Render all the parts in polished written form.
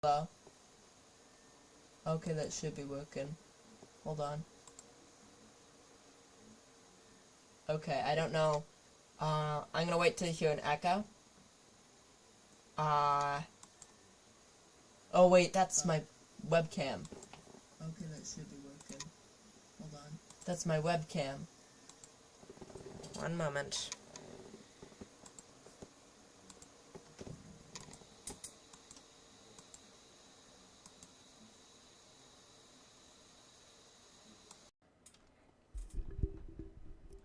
Hello? Okay, that should be working. Hold on. Okay, I don't know. I'm gonna wait till you hear an echo. Uh... Oh wait, that's my webcam. Okay, that should be working. Hold on. That's my webcam. One moment.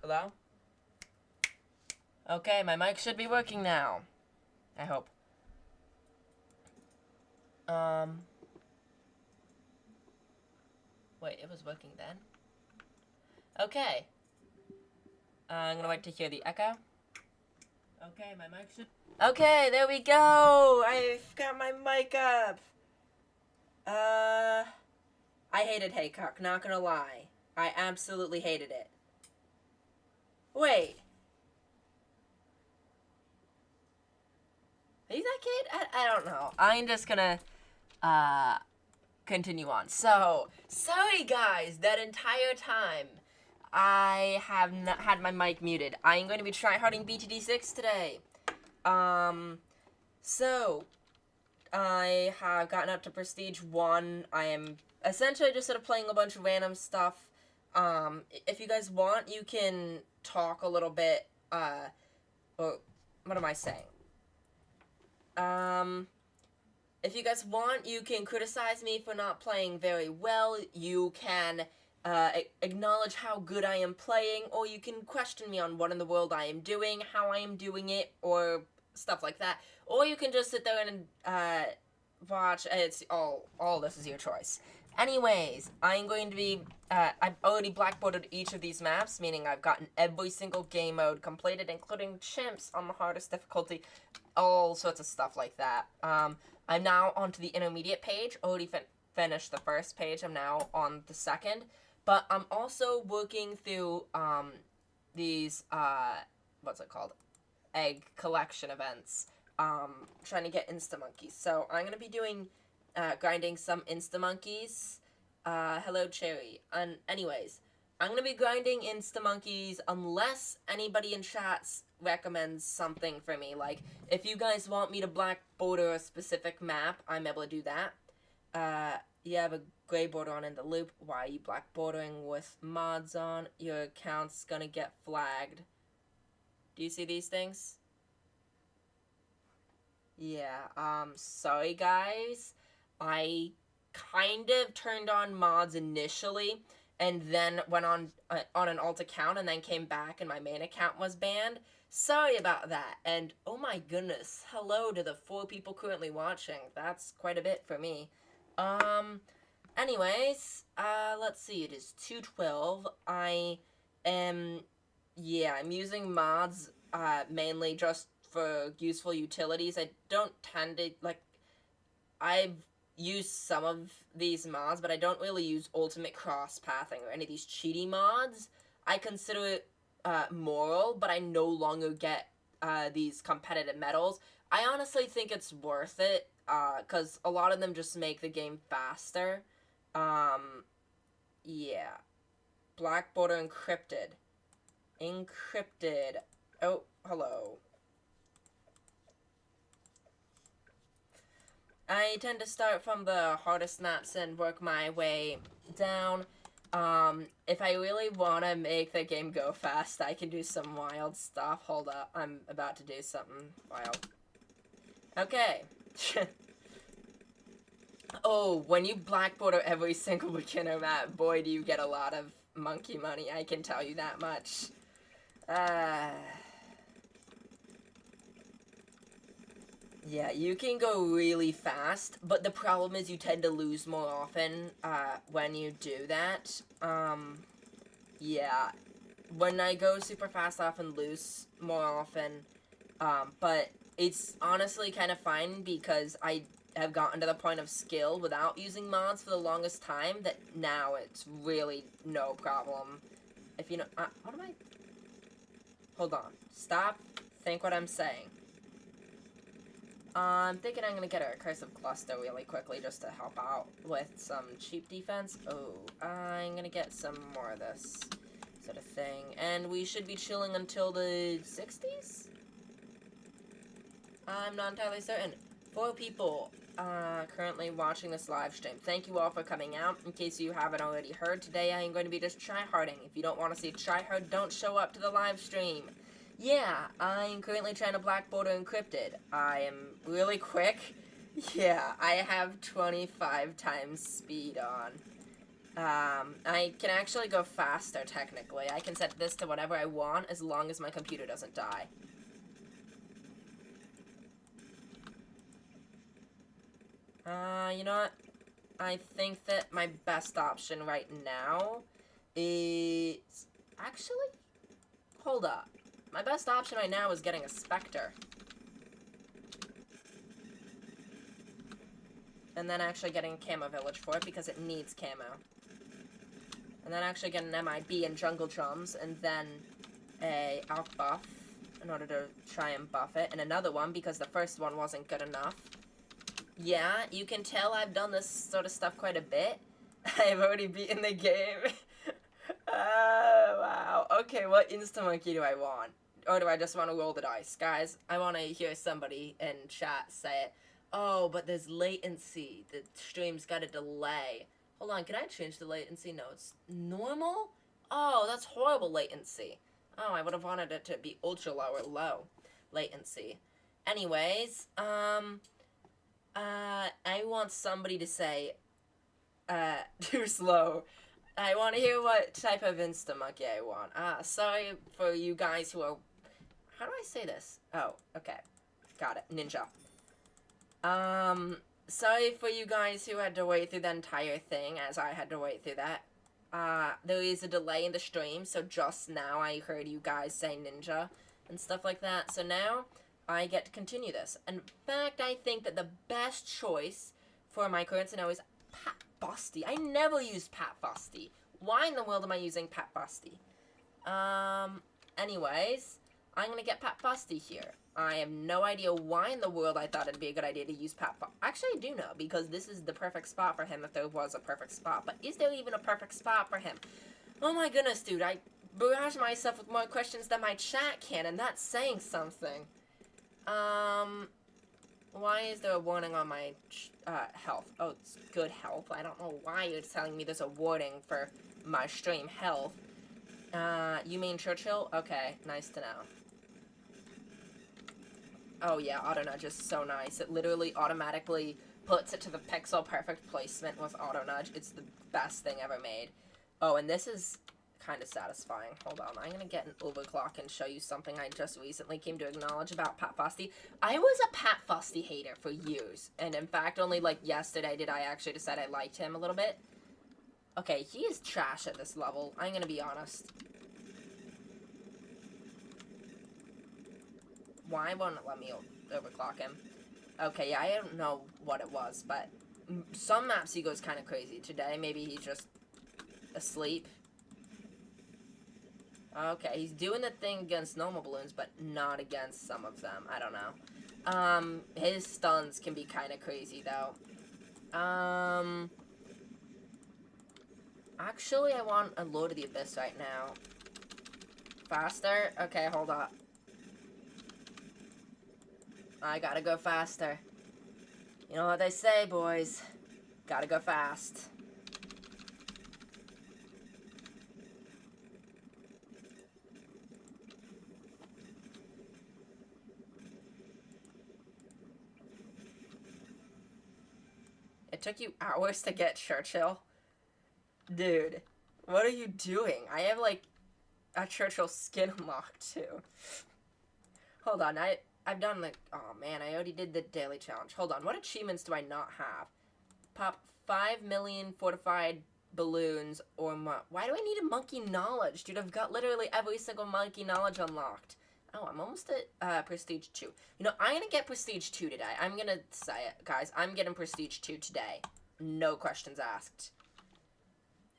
Hello? Okay, my mic should be working now. I hope. Wait, it was working then? Okay. I'm gonna wait to hear the echo. Okay, my mic should... Okay, there we go! I've got my mic up! I hated Haycock, not gonna lie. I absolutely hated it. Wait. Are you that kid? I don't know. I'm just gonna, continue on. So, sorry guys, that entire time, I have not had my mic muted. I am going to be tryharding BTD6 today. So, I have gotten up to Prestige 1. I am essentially just sort of playing a bunch of random stuff. If you guys want, you can talk a little bit, or, what am I saying? If you guys want, you can criticize me for not playing very well. You can, acknowledge how good I am playing, or you can question me on what in the world I am doing, how I am doing it, or stuff like that. Or you can just sit there and, watch. It's all this is your choice. Anyways, I'm going to be, I've already blackboarded each of these maps, meaning I've gotten every single game mode completed, including chimps on the hardest difficulty, all sorts of stuff like that. I'm now onto the intermediate page, already finished the first page, I'm now on the second, but I'm also working through, these, what's it called? Egg collection events, trying to get Insta-monkeys. So I'm going to be doing, grinding some Insta-monkeys. Hello, Cherry. And anyways, I'm going to be grinding Insta-monkeys unless anybody in chats recommends something for me. Like, if you guys want me to black border a specific map, I'm able to do that. You have a gray border on in the loop. Why are you black bordering with mods on? Your account's gonna get flagged. Do you see these things? Yeah, sorry guys. I kind of turned on mods initially, and then went on an alt account, and then came back and my main account was banned. Sorry about that, and oh my goodness, hello to the 4 people currently watching. That's quite a bit for me. Anyways, let's see, it is 2:12. I'm using mods, mainly just for useful utilities. I don't tend to, like, I've used some of these mods, but I don't really use ultimate cross-pathing or any of these cheaty mods. I consider it, moral, but I no longer get, these competitive medals. I honestly think it's worth it, because a lot of them just make the game faster. Yeah. Black border encrypted. Encrypted. Oh, hello. I tend to start from the hardest maps and work my way down. If I really want to make the game go fast, I can do some wild stuff. Hold up, I'm about to do something wild. Okay. Oh, when you black border every single beginner map, boy, do you get a lot of monkey money, I can tell you that much. Yeah, you can go really fast, but the problem is you tend to lose more often, when you do that. Yeah. When I go super fast, I often lose more often, but it's honestly kind of fine because I have gotten to the point of skill without using mods for the longest time that now it's really no problem. If you know, what am I? Hold on. Stop. Think what I'm saying. I'm thinking I'm gonna get a Cursive Cluster really quickly just to help out with some cheap defense. Oh, I'm gonna get some more of this sort of thing. And we should be chilling until the 60s? I'm not entirely certain. 4 people currently watching this live stream. Thank you all for coming out. In case you haven't already heard, today I am going to be just tryharding. If you don't want to see tryhard, don't show up to the live stream. Yeah, I'm currently trying to Black Border Encrypted. I am really quick. Yeah, I have 25 times speed on. I can actually go faster, technically. I can set this to whatever I want as long as my computer doesn't die. You know what? I think that my best option right now is... Actually? Hold up. My best option right now is getting a Spectre. And then actually getting a Camo Village for it because it needs camo. And then actually get an MIB and Jungle Drums, and then a Alk buff in order to try and buff it. And another one because the first one wasn't good enough. Yeah, you can tell I've done this sort of stuff quite a bit. I've already beaten the game. Oh, wow. Okay, what Insta-Monkey do I want? Or do I just want to roll the dice? Guys, I want to hear somebody in chat say it. Oh, but there's latency. The stream's got a delay. Hold on, can I change the latency? No, it's normal? Oh, that's horrible latency. Oh, I would have wanted it to be ultra low or low latency. Anyways, I want somebody to say, too slow. I want to hear what type of Insta-Monkey I want. Sorry for you guys who are... How do I say this? Oh, okay. Got it. Ninja. Sorry for you guys who had to wait through the entire thing, as I had to wait through that. There is a delay in the stream, so just now I heard you guys say ninja and stuff like that. So now I get to continue this. In fact, I think that the best choice for my current scenario is Pat Busty. I never used Pat Busty. Why in the world am I using Pat Busty? Anyways, I'm gonna get Pat Busty here. I have no idea why in the world I thought it'd be a good idea to use Pat Busty. Actually, I do know, because this is the perfect spot for him if there was a perfect spot. But is there even a perfect spot for him? Oh my goodness, dude, I barrage myself with more questions than my chat can, and that's saying something. Why is there a warning on my health? Oh, it's good health. I don't know why you're telling me there's a warning for my stream health. You mean Churchill? Okay, nice to know. Oh yeah, auto nudge is so nice. It literally automatically puts it to the pixel perfect placement with auto nudge. It's the best thing ever made. Oh, and this is kind of satisfying. Hold on, I'm gonna get an overclock and show you something I just recently came to acknowledge about Pat Busty. I was a Pat Busty hater for years, and in fact, only like yesterday did I actually decide I liked him a little bit. Okay, he is trash at this level. I'm gonna be honest. Why won't it let me overclock him? Okay, yeah, I don't know what it was, but some maps he goes kind of crazy. Today, maybe he's just asleep. Okay, he's doing the thing against normal balloons, but not against some of them. I don't know. His stuns can be kind of crazy, though. Actually, I want a Lord of the Abyss right now. Faster? Okay, hold up. I gotta go faster. You know what they say, boys. Gotta go fast. It took you hours to get Churchill? Dude, what are you doing? I have, like, a Churchill skin unlocked, too. Hold on, I've done, like, oh, man, I already did the daily challenge. Hold on, what achievements do I not have? Pop 5 million fortified balloons or why do I need a monkey knowledge? Dude, I've got literally every single monkey knowledge unlocked. Oh, I'm almost at Prestige 2. You know, I'm gonna get Prestige 2 today. I'm gonna say it, guys. I'm getting Prestige 2 today. No questions asked.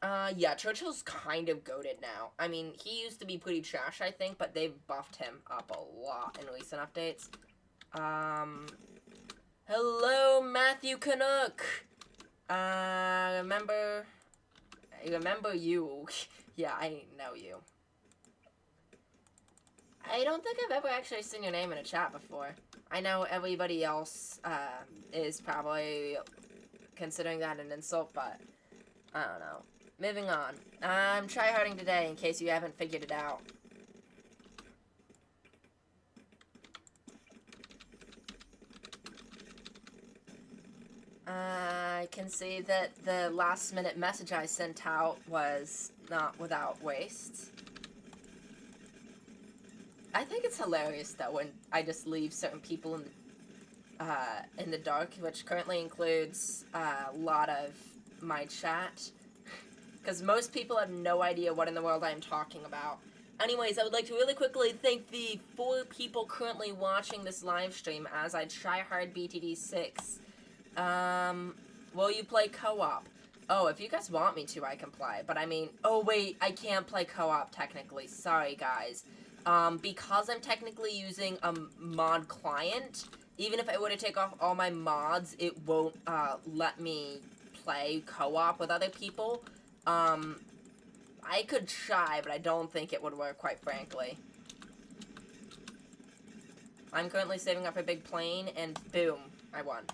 Yeah, Churchill's kind of goated now. I mean, he used to be pretty trash, I think, but they've buffed him up a lot in recent updates. Hello, Matthew Canuck. Remember you. Yeah, I know you. I don't think I've ever actually seen your name in a chat before. I know everybody else is probably considering that an insult, but I don't know. Moving on. I'm tryharding today in case you haven't figured it out. I can see that the last minute message I sent out was not without waste. I think it's hilarious though when I just leave certain people in the dark, which currently includes a lot of my chat, because most people have no idea what in the world I'm talking about. Anyways, I would like to really quickly thank the 4 people currently watching this live stream as I try hard BTD6. Will you play co-op? Oh, if you guys want me to, I can play. But I mean, oh wait, I can't play co-op technically. Sorry, guys. Because I'm technically using a mod client, even if I were to take off all my mods, it won't, let me play co-op with other people. I could try, but I don't think it would work, quite frankly. I'm currently saving up a big plane, and boom, I won.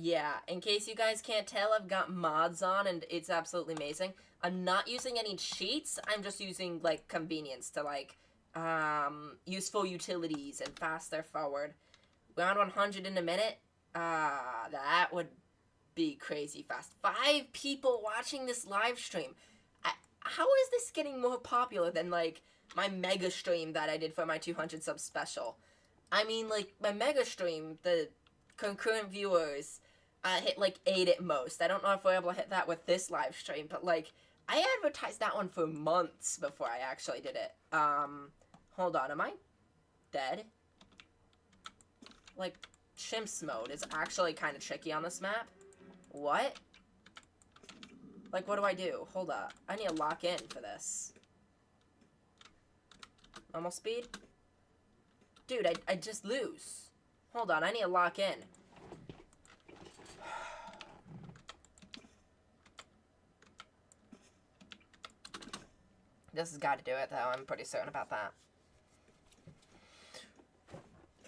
Yeah, in case you guys can't tell, I've got mods on, and it's absolutely amazing. I'm not using any cheats, I'm just using, like, convenience to, like, useful utilities and faster forward. Round 100 in a minute? That would be crazy fast. 5 people watching this live stream. How is this getting more popular than, like, my mega stream that I did for my 200 sub special? I mean, like, my mega stream, the concurrent viewers hit like 8 at most. I don't know if we're able to hit that with this live stream, but like, I advertised that one for months before I actually did it. Hold on, am I dead? Like, chimps mode is actually kind of tricky on this map. What? Like, what do I do? Hold up. I need to lock in for this. Normal speed? Dude, I just lose. Hold on, I need to lock in. This has got to do it, though. I'm pretty certain about that.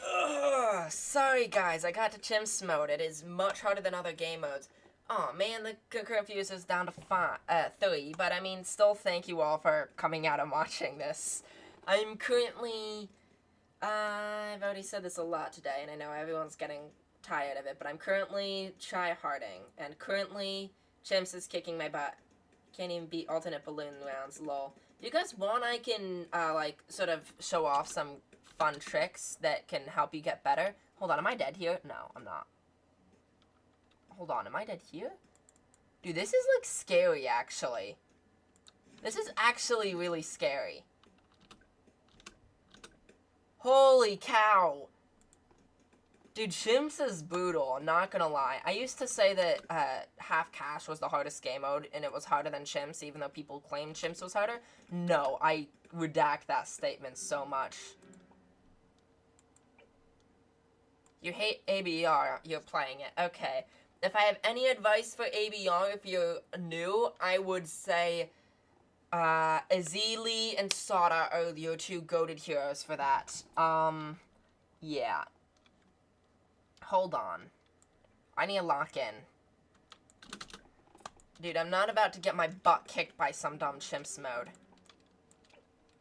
Ugh, sorry, guys. I got to chimps mode. It is much harder than other game modes. Oh man, the concurrent views is down to 3, but I mean, still thank you all for coming out and watching this. I'm currently, I've already said this a lot today, and I know everyone's getting tired of it, but I'm currently try harding, and currently, Chimps is kicking my butt. Can't even beat alternate balloon rounds, lol. If you guys want, I can, like, sort of show off some fun tricks that can help you get better. Hold on, am I dead here? No, I'm not. Hold on, am I dead here? Dude, this is, like, scary, actually. This is actually really scary. Holy cow. Dude, Chimps is brutal, I'm not gonna lie. I used to say that, Half Cash was the hardest game mode, and it was harder than Chimps, even though people claimed Chimps was harder. No, I redact that statement so much. You hate ABR, you're playing it. Okay. If I have any advice for ABR, if you're new, I would say, Azili and Sada are your 2 goated heroes for that. Yeah. Hold on. I need to lock in. Dude, I'm not about to get my butt kicked by some dumb chimps mode.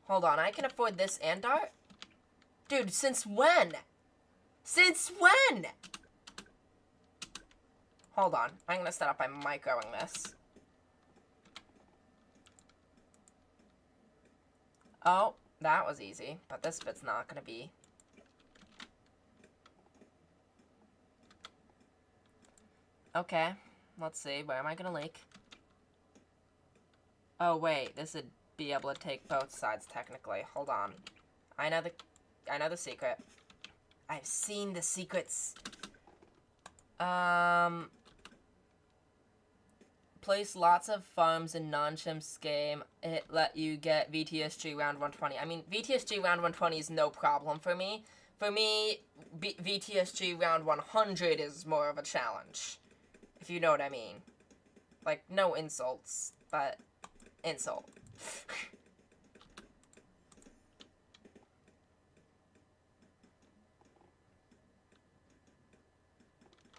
Hold on, I can afford this and dart? Dude, since when? Since when? Hold on, I'm gonna set up by microing this. Oh, that was easy, but this bit's not gonna be. Okay, let's see, where am I gonna leak? Oh wait, this would be able to take both sides technically. Hold on. I know the secret. I've seen the secrets. Place lots of farms in non-chimps game. It let you get VTSG round 120. I mean, VTSG round 120 is no problem for me. For me, VTSG round 100 is more of a challenge. If you know what I mean. Like, no insults, but insult.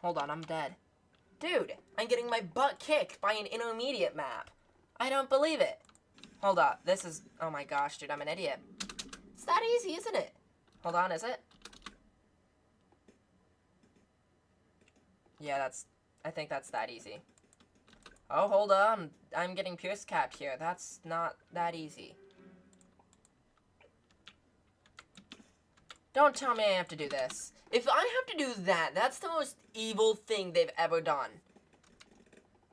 Hold on, I'm dead. Dude, I'm getting my butt kicked by an intermediate map. I don't believe it. Hold up, this is... Oh my gosh, dude, I'm an idiot. It's that easy, isn't it? Hold on, is it? Yeah, I think that's that easy. Oh, hold on. I'm getting pierce capped here. That's not that easy. Don't tell me I have to do this. If I have to do that, that's the most evil thing they've ever done.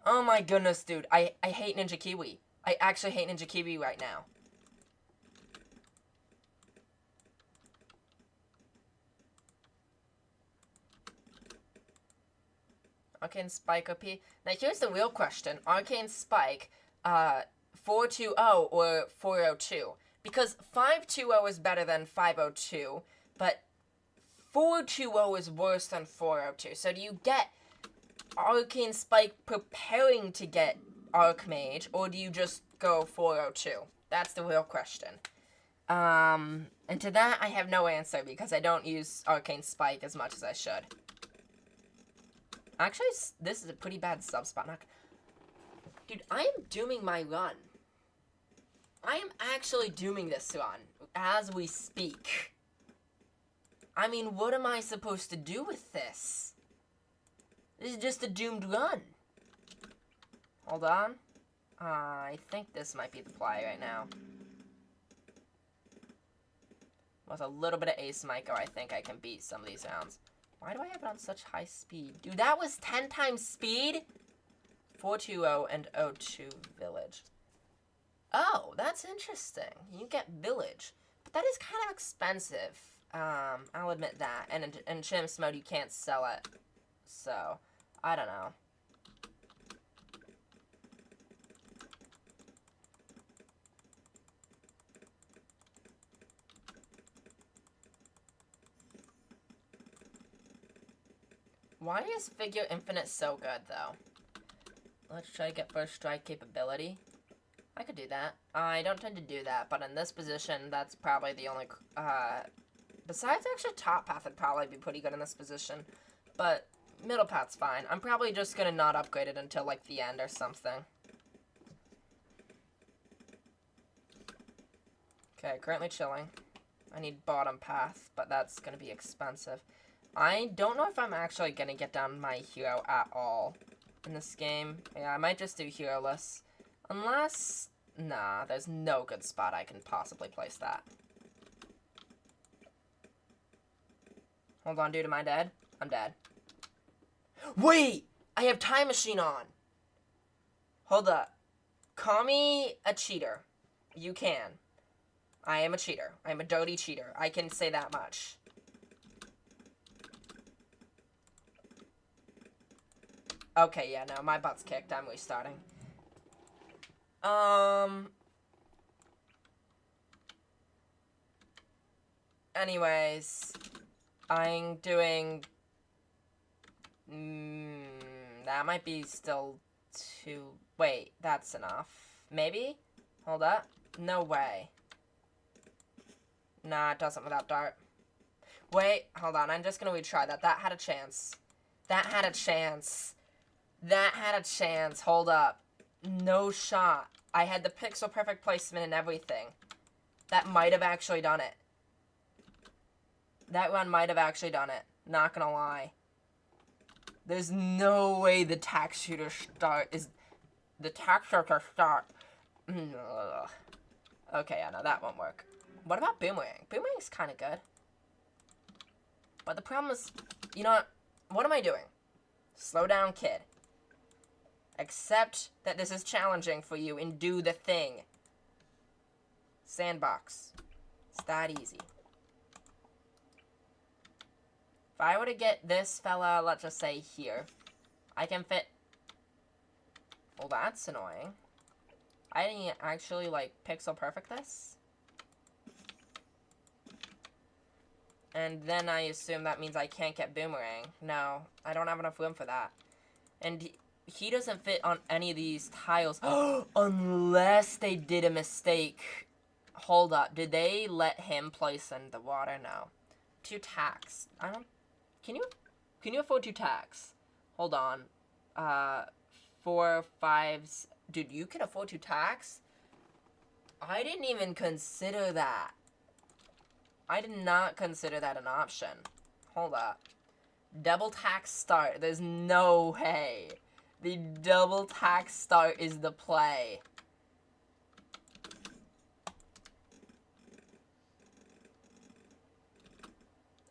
Oh my goodness, dude. I hate Ninja Kiwi. I actually hate Ninja Kiwi right now. Arcane Spike OP. Now here's the real question. Arcane Spike, 420 or 402? Because 520 is better than 502, but 420 is worse than 402. So do you get Arcane Spike preparing to get Archmage, or do you just go 402? That's the real question. And to that, I have no answer because I don't use Arcane Spike as much as I should. Actually, this is a pretty bad sub spot. Dude, I am dooming my run. I am actually dooming this run as we speak. I mean, what am I supposed to do with this? This is just a doomed run. Hold on. I think this might be the play right now. With a little bit of Ace Myco, I think I can beat some of these rounds. Why do I have it on such high speed? Dude, that was 10 times speed? 420 and 02 Village. Oh, that's interesting. You get Village. But that is kind of expensive. I'll admit that. And in Chimps mode, you can't sell it. So, I don't know. Why is Figure Infinite so good, though? Let's try to get first strike capability. I could do that. I don't tend to do that, but in this position, that's probably the only... besides, actually, top path would probably be pretty good in this position. But middle path's fine. I'm probably just going to not upgrade it until, like, the end or something. Okay, currently chilling. I need bottom path, but that's going to be expensive. I don't know if I'm actually going to get down my hero at all in this game. Yeah, I might just do hero-less. Unless... Nah, there's no good spot I can possibly place that. Hold on, dude, am I dead? I'm dead. Wait! I have Time Machine on! Hold up. Call me a cheater. You can. I am a cheater. I am a dirty cheater. I can say that much. Okay, yeah, no, my butt's kicked. I'm restarting. Anyways, I'm doing... that might be still too... Wait, that's enough. Maybe? Hold up. No way. Nah, it doesn't without dart. Wait, hold on. I'm just gonna retry that. That had a chance. That had a chance. That had a chance. Hold up. No shot. I had the pixel perfect placement and everything. That might have actually done it. That run might have actually done it. Not gonna lie. There's no way the tax shooter start is... The tax shooter start... Ugh. Okay, yeah, no, that won't work. What about Boomerang? Boomerang's kind of good. But the problem is... You know what? What am I doing? Slow down, kid. Accept that this is challenging for you and do the thing. Sandbox. It's that easy. If I were to get this fella, let's just say here, I can fit... Well, that's annoying. I didn't actually, like, pixel perfect this. And then I assume that means I can't get Boomerang. No, I don't have enough room for that. And he doesn't fit on any of these tiles. Unless they did a mistake. Hold up. Did they let him place in the water? No. 2 tacks. I don't... Can you afford 2 tacks? Hold on. 4, 5... Dude, you can afford 2 tacks? I didn't even consider that. I did not consider that an option. Hold up. Double tax start. There's no way. The double tax start is the play.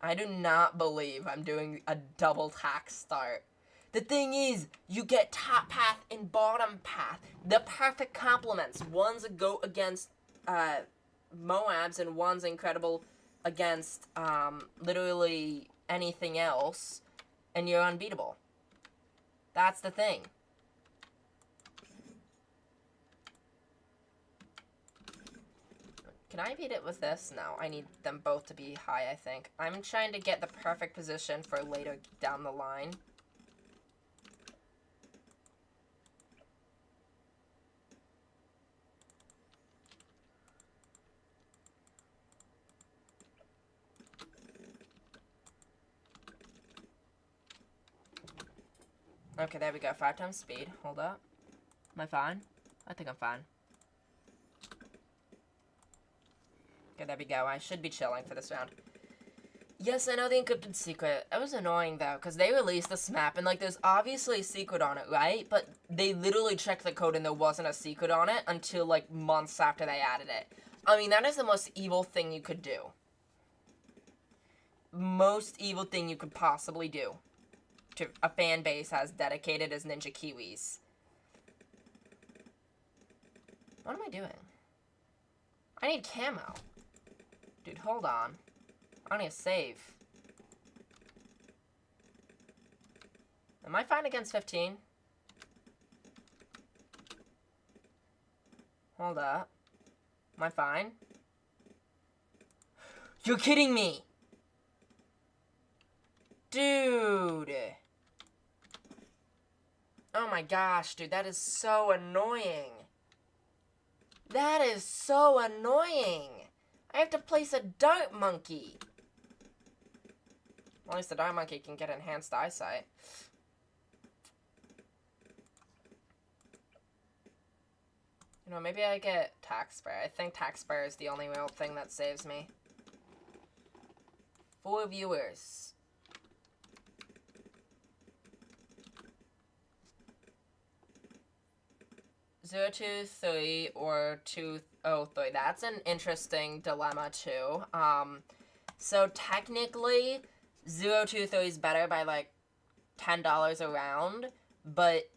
I do not believe I'm doing a double tax start. The thing is, you get top path and bottom path. The perfect complements. One's a goat against Moabs, and one's incredible against literally anything else, and you're unbeatable. That's the thing. Can I beat it with this? No, I need them both to be high, I think. I'm trying to get the perfect position for later down the line. Okay, there we go. 5 times speed. Hold up. Am I fine? I think I'm fine. Okay, there we go. I should be chilling for this round. Yes, I know the encrypted secret. It was annoying, though, because they released this map, and, like, there's obviously a secret on it, right? But they literally checked the code, and there wasn't a secret on it until, like, months after they added it. I mean, that is the most evil thing you could do. Most evil thing you could possibly do to a fan base as dedicated as Ninja Kiwis. What am I doing? I need camo. Dude, hold on. I need a save. Am I fine against 15? Hold up. Am I fine? You're kidding me! Dude! Oh my gosh, dude, that is so annoying. That is so annoying. I have to place a dart monkey. At least the dart monkey can get enhanced eyesight. You know, maybe I get tax spare. I think tax spare is the only real thing that saves me. 4 viewers. 023 or 203. That's an interesting dilemma too. So technically 023 is better by like $10 a round, but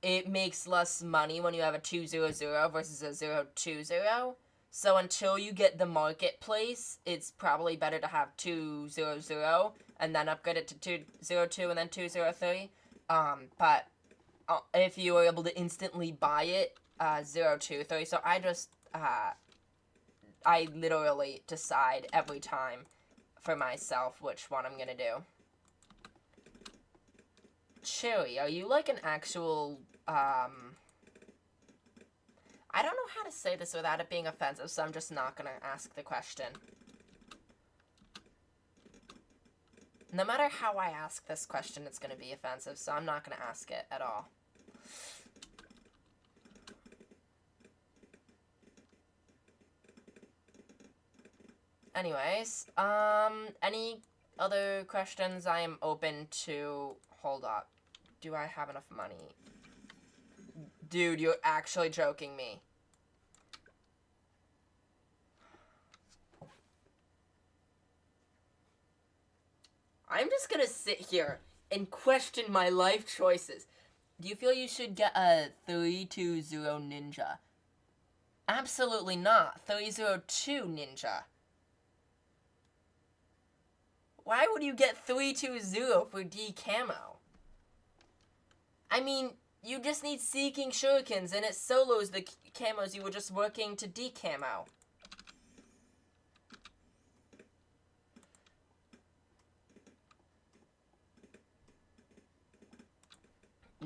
it makes less money when you have a 200 versus a 020. So until you get the marketplace, it's probably better to have 200 and then upgrade it to 202 and then 203. But if you were able to instantly buy it, 023. So I literally decide every time for myself which one I'm gonna do. Cherry, are you like an actual, I don't know how to say this without it being offensive, so I'm just not gonna ask the question. No matter how I ask this question, it's gonna be offensive, so I'm not gonna ask it at all. Anyways, any other questions? I am open to... Hold up. Do I have enough money? Dude, you're actually joking me. I'm just gonna sit here and question my life choices. Do you feel you should get a 320 ninja? Absolutely not. 302 ninja. Why would you get 320 for D camo? I mean, you just need Seeking Shurikens, and it solos the camos you were just working to D camo.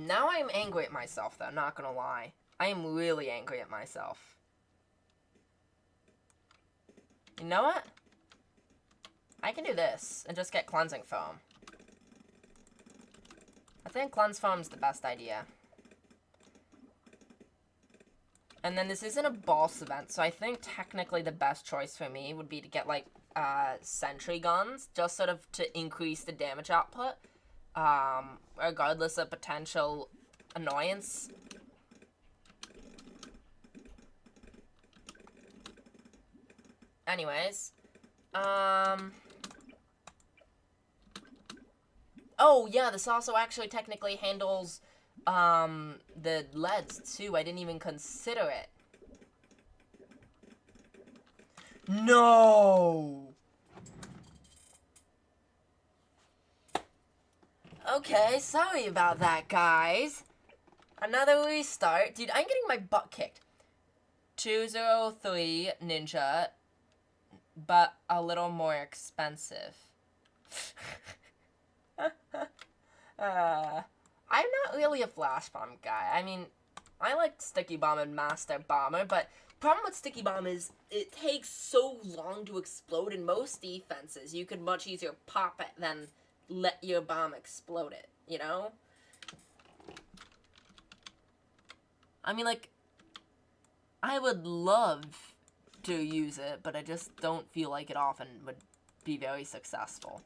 Now I'm angry at myself, though, not gonna lie. I am really angry at myself. You know what? I can do this and just get cleansing foam. I think cleanse foam's the best idea. And then this isn't a boss event, so I think technically the best choice for me would be to get, like, sentry guns, just sort of to increase the damage output, regardless of potential annoyance. Anyways, oh, yeah, this also actually technically handles, the leads, too. I didn't even consider it. No! Okay, sorry about that, guys. Another restart. Dude, I'm getting my butt kicked. 203 Ninja, but a little more expensive. I'm not really a flash bomb guy. I mean, I like Sticky Bomb and Master Bomber, but problem with Sticky Bomb is it takes so long to explode. In most defenses, you could much easier pop it than let your bomb explode it, you know? I mean, like, I would love to use it, but I just don't feel like it often would be very successful.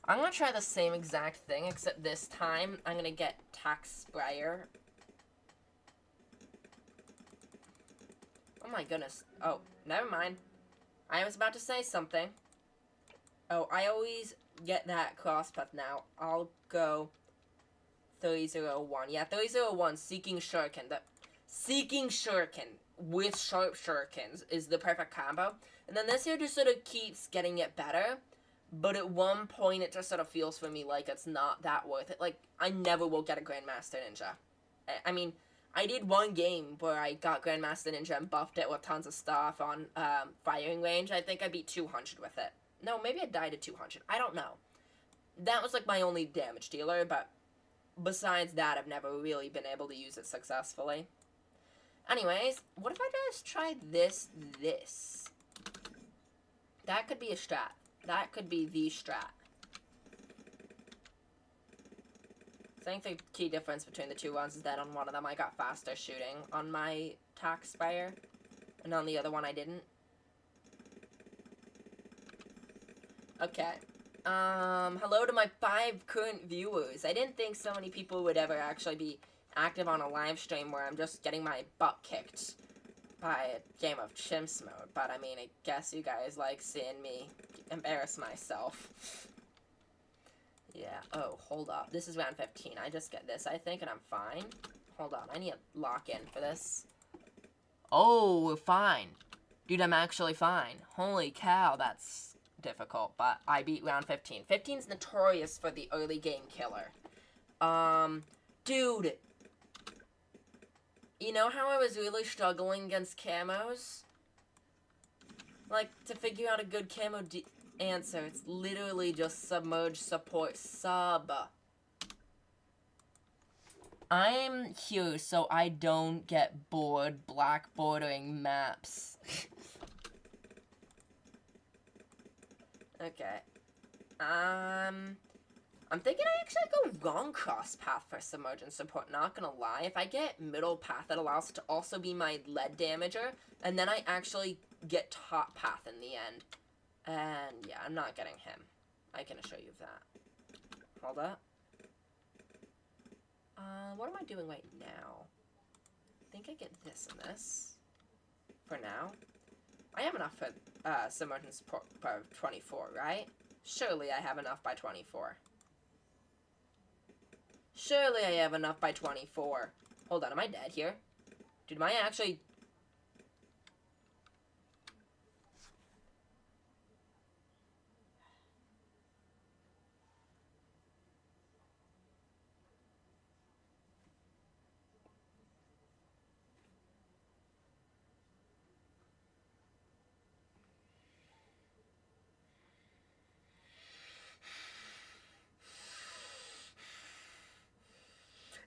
I'm gonna try the same exact thing, except this time I'm gonna get Tax Sprayer. Oh my goodness. Oh, never mind. I was about to say something. Oh, I always get that crosspath now. I'll go 301. Yeah, 301, Seeking Shuriken. Seeking Shuriken with Sharp Shurikens is the perfect combo. And then this here just sort of keeps getting it better. But at one point, it just sort of feels for me like it's not that worth it. Like, I never will get a Grandmaster Ninja. I mean, I did one game where I got Grandmaster Ninja and buffed it with tons of stuff on firing range. I think I beat 200 with it. No, maybe I died at 200. I don't know. That was, like, my only damage dealer, but besides that, I've never really been able to use it successfully. Anyways, what if I just tried this? That could be a strat. That could be the strat. I think the key difference between the two ones is that on one of them I got faster shooting on my Tax Sprayer, and on the other one I didn't. Okay. Hello to my 5 current viewers. I didn't think so many people would ever actually be active on a live stream where I'm just getting my butt kicked by a game of Chimps mode, but I mean, I guess you guys like seeing me embarrass myself. Yeah, oh, hold up. This is round 15. I just get this, I think, and I'm fine. Hold on, I need to lock in for this. Oh, we're fine. Dude, I'm actually fine. Holy cow, that's difficult, but I beat round 15. 15's notorious for the early game killer. Dude. You know how I was really struggling against camos? Like, to figure out a good camo answer, it's literally just submerge support sub. I'm here so I don't get bored blackboarding maps. Okay. I'm thinking I actually go wrong cross path for submergence support, not gonna lie. If I get middle path, that allows it to also be my lead damager, and then I actually get top path in the end. And yeah, I'm not getting him. I can assure you of that. Hold up. What am I doing right now? I think I get this and this. For now. I have enough for submergence support by 24, right? Surely I have enough by 24. Surely I have enough by 24. Hold on, am I dead here? Dude, am I actually...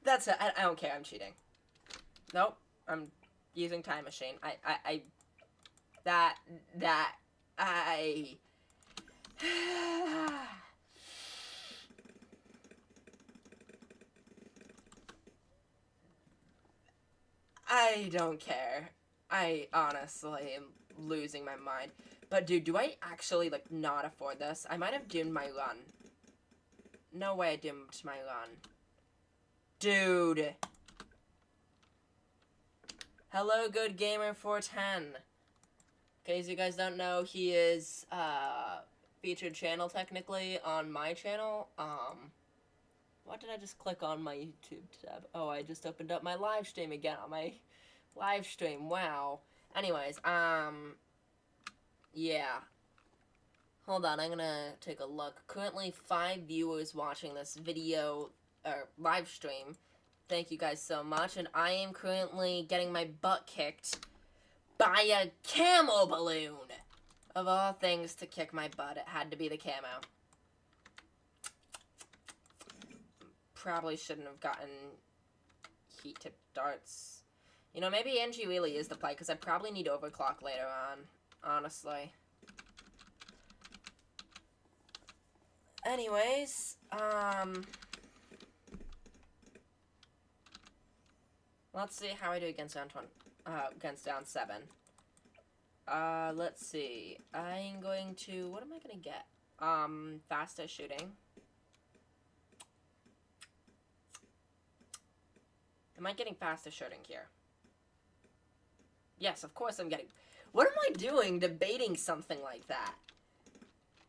That's it. I don't care. I'm cheating. Nope. I'm using time machine. I I don't care. I honestly am losing my mind. But dude, do I actually, like, not afford this? I might have doomed my run. No way I doomed my run. Dude. Hello, Good Gamer 410. In case you guys don't know, he is, featured channel, technically, on my channel. What did I just click on my YouTube tab? Oh, I just opened up my live stream again on my live stream. Wow. Anyways, yeah. Hold on, I'm gonna take a look. Currently 5 viewers watching this video, or live stream. Thank you guys so much. And I am currently getting my butt kicked by a camo balloon. Of all things to kick my butt, it had to be the camo. Probably shouldn't have gotten heat tip darts. You know, maybe NG really is the play, because I probably need overclock later on, honestly. Anyways, let's see how I do against down 7. Let's see. I'm going to, what am I gonna get? Faster shooting. Am I getting faster shooting here? Yes, of course I'm getting... What am I doing debating something like that?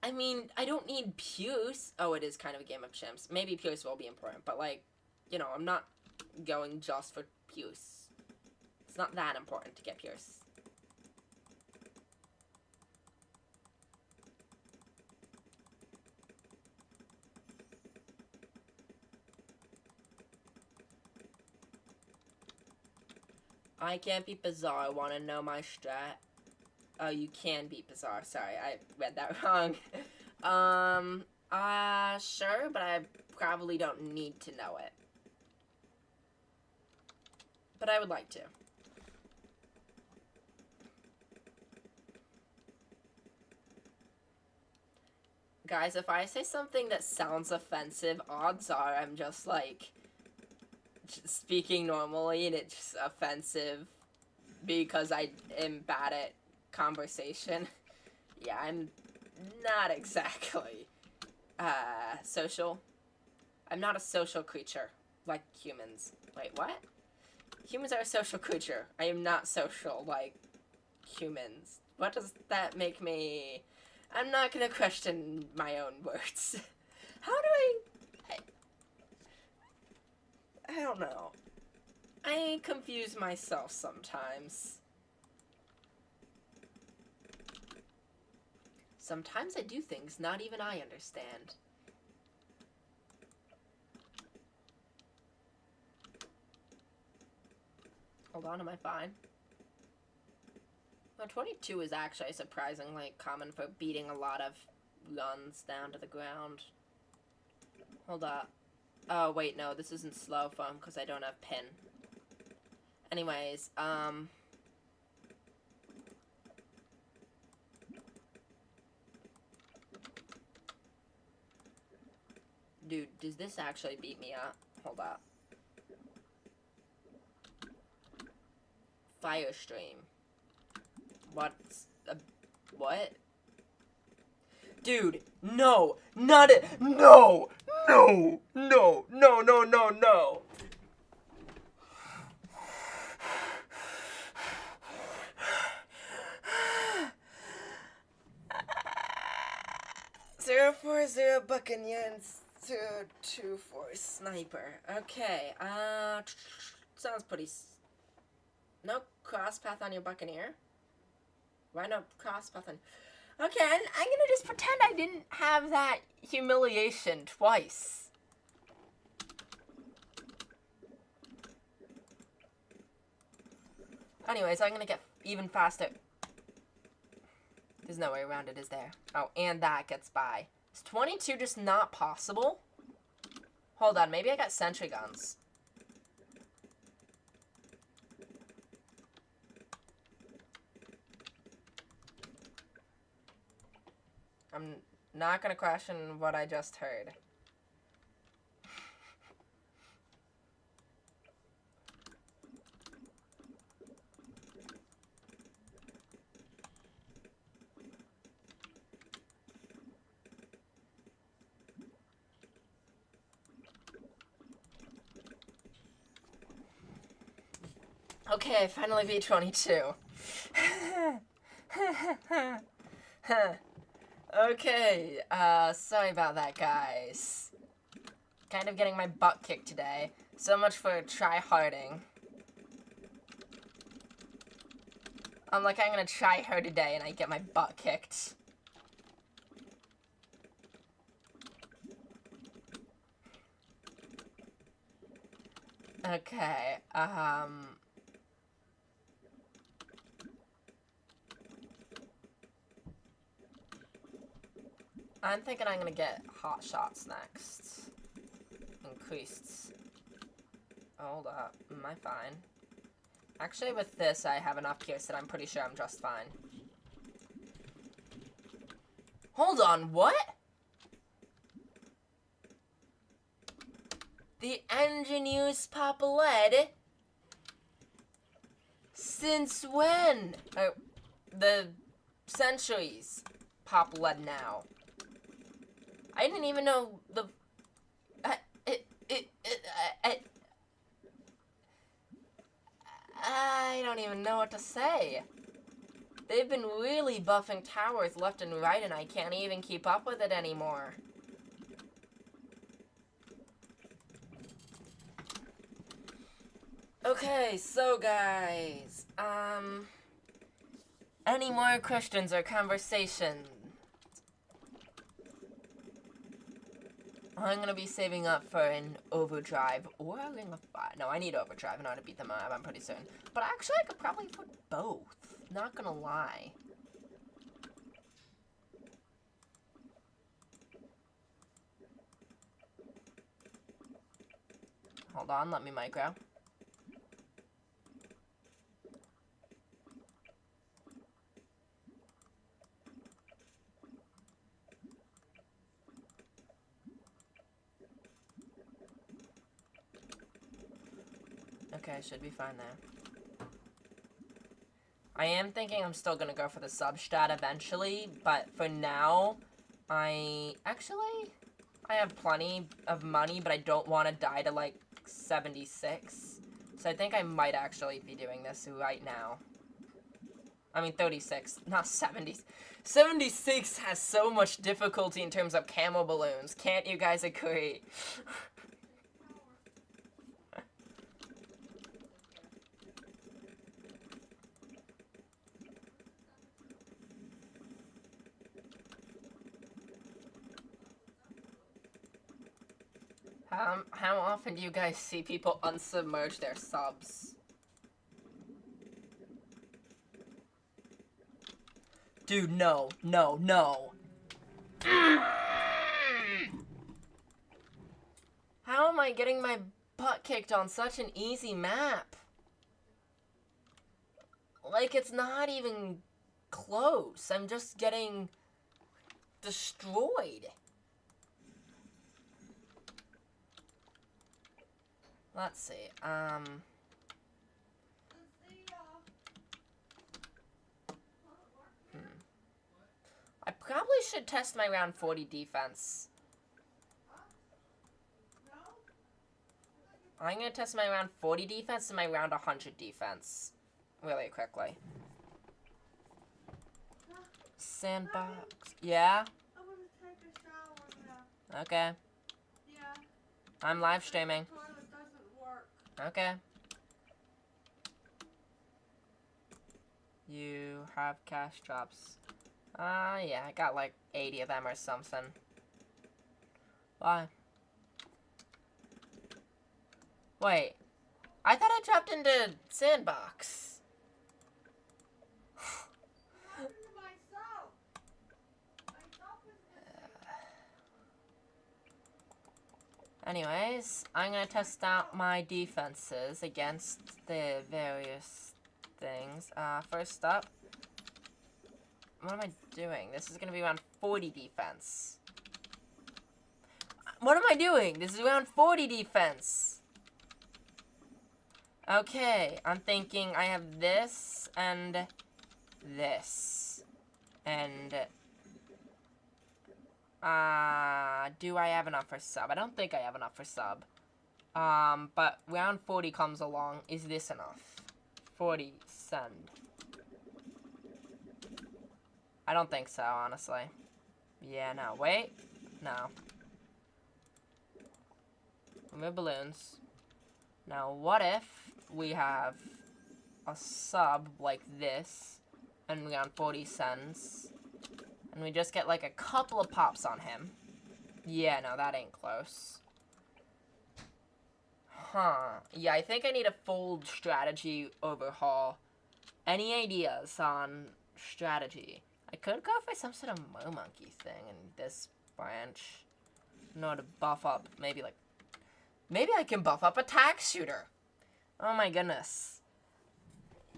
I mean, I don't need Pierce. Oh, it is kind of a game of chimps. Maybe Pierce will be important, but, like, you know, I'm not going just for Pierce. It's not that important to get Pierce. I can't beat Bizarre. Want to know my strat? Oh, you can beat Bizarre. Sorry, I read that wrong. Sure, but I probably don't need to know it. But I would like to. Guys, if I say something that sounds offensive, odds are I'm just, like, speaking normally and it's offensive because I am bad at conversation. Yeah, I'm not exactly social. I'm not a social creature like humans. Wait, what? Humans are a social creature. I am not social like humans. What does that make me? I'm not gonna question my own words. How do I don't know. I confuse myself sometimes. Sometimes I do things not even I understand. Hold on, am I fine? No, 22 is actually surprisingly common for beating a lot of guns down to the ground. Hold up. Oh, wait, no, this isn't slow foam because I don't have pin. Anyways, dude, does this actually beat me up? Hold up. Fire stream. What's a... what? Dude, no! Not it! No! No! No! No, no, no, no! .040 Buccaneers 024 Sniper. Okay, sounds pretty... No cross path on your Buccaneer? Why no cross path on... Okay, I'm gonna just pretend I didn't have that humiliation twice. Anyways, I'm gonna get even faster. There's no way around it, is there? Oh, and that gets by. Is 22 just not possible? Hold on, maybe I got sentry guns. I'm not gonna question what I just heard. Okay, finally V22. Okay, sorry about that, guys. Kind of getting my butt kicked today. So much for Try Harding. I'm gonna try hard today and I get my butt kicked. Okay, I'm thinking I'm gonna get hot shots next. Increased. Hold up, am I fine? Actually, with this, I have enough pierce that I'm pretty sure I'm just fine. Hold on, what? The engine used pop lead? Since when? The centuries pop lead now. I didn't even know the... I don't even know what to say. They've been really buffing towers left and right, and I can't even keep up with it anymore. Okay, so guys, any more questions or conversation? I'm gonna be saving up for an overdrive or a ring of fire. No, I need overdrive in order to beat them up, I'm pretty certain. But actually, I could probably put both. Not gonna lie. Hold on, let me micro. Okay, should be fine there. I am thinking I'm still gonna go for the substat eventually, but for now, I have plenty of money, but I don't want to die to, like, 76. So I think I might actually be doing this right now. I mean, 36, not 70. 76 has so much difficulty in terms of camo balloons. Can't you guys agree? How often do you guys see people unsubmerge their subs? Dude, no, no, no. How am I getting my butt kicked on such an easy map? Like, it's not even close. I'm just getting destroyed. Let's see, I probably should test my round 40 defense. I'm gonna test my round 40 defense and my round 100 defense really quickly. Sandbox. Yeah? I want to take a shower now. Okay. Yeah. I'm live streaming. The toilet doesn't work. Okay. You have cash drops. Yeah, I got like 80 of them or something. Why? Wait. I thought I dropped into Sandbox. What happened to my soap? My soap is missing. Anyways, I'm gonna test out my defenses against the various things. First up, what am I doing? This is gonna be around 40 defense. What am I doing? This is around 40 defense. Okay, I'm thinking I have this and this. And, do I have enough for sub? I don't think I have enough for sub. But round 40 comes along. Is this enough? 40, send. I don't think so, honestly. Yeah, no, wait. No. Remove balloons. Now, what if we have a sub like this, and we on 40 cents, and we just get like a couple of pops on him? Yeah, no, that ain't close. Huh. Yeah, I think I need a full strategy overhaul. Any ideas on strategy? I could go for some sort of Mo Monkey thing in this branch. No, to buff up, maybe I can buff up a tax shooter. Oh my goodness.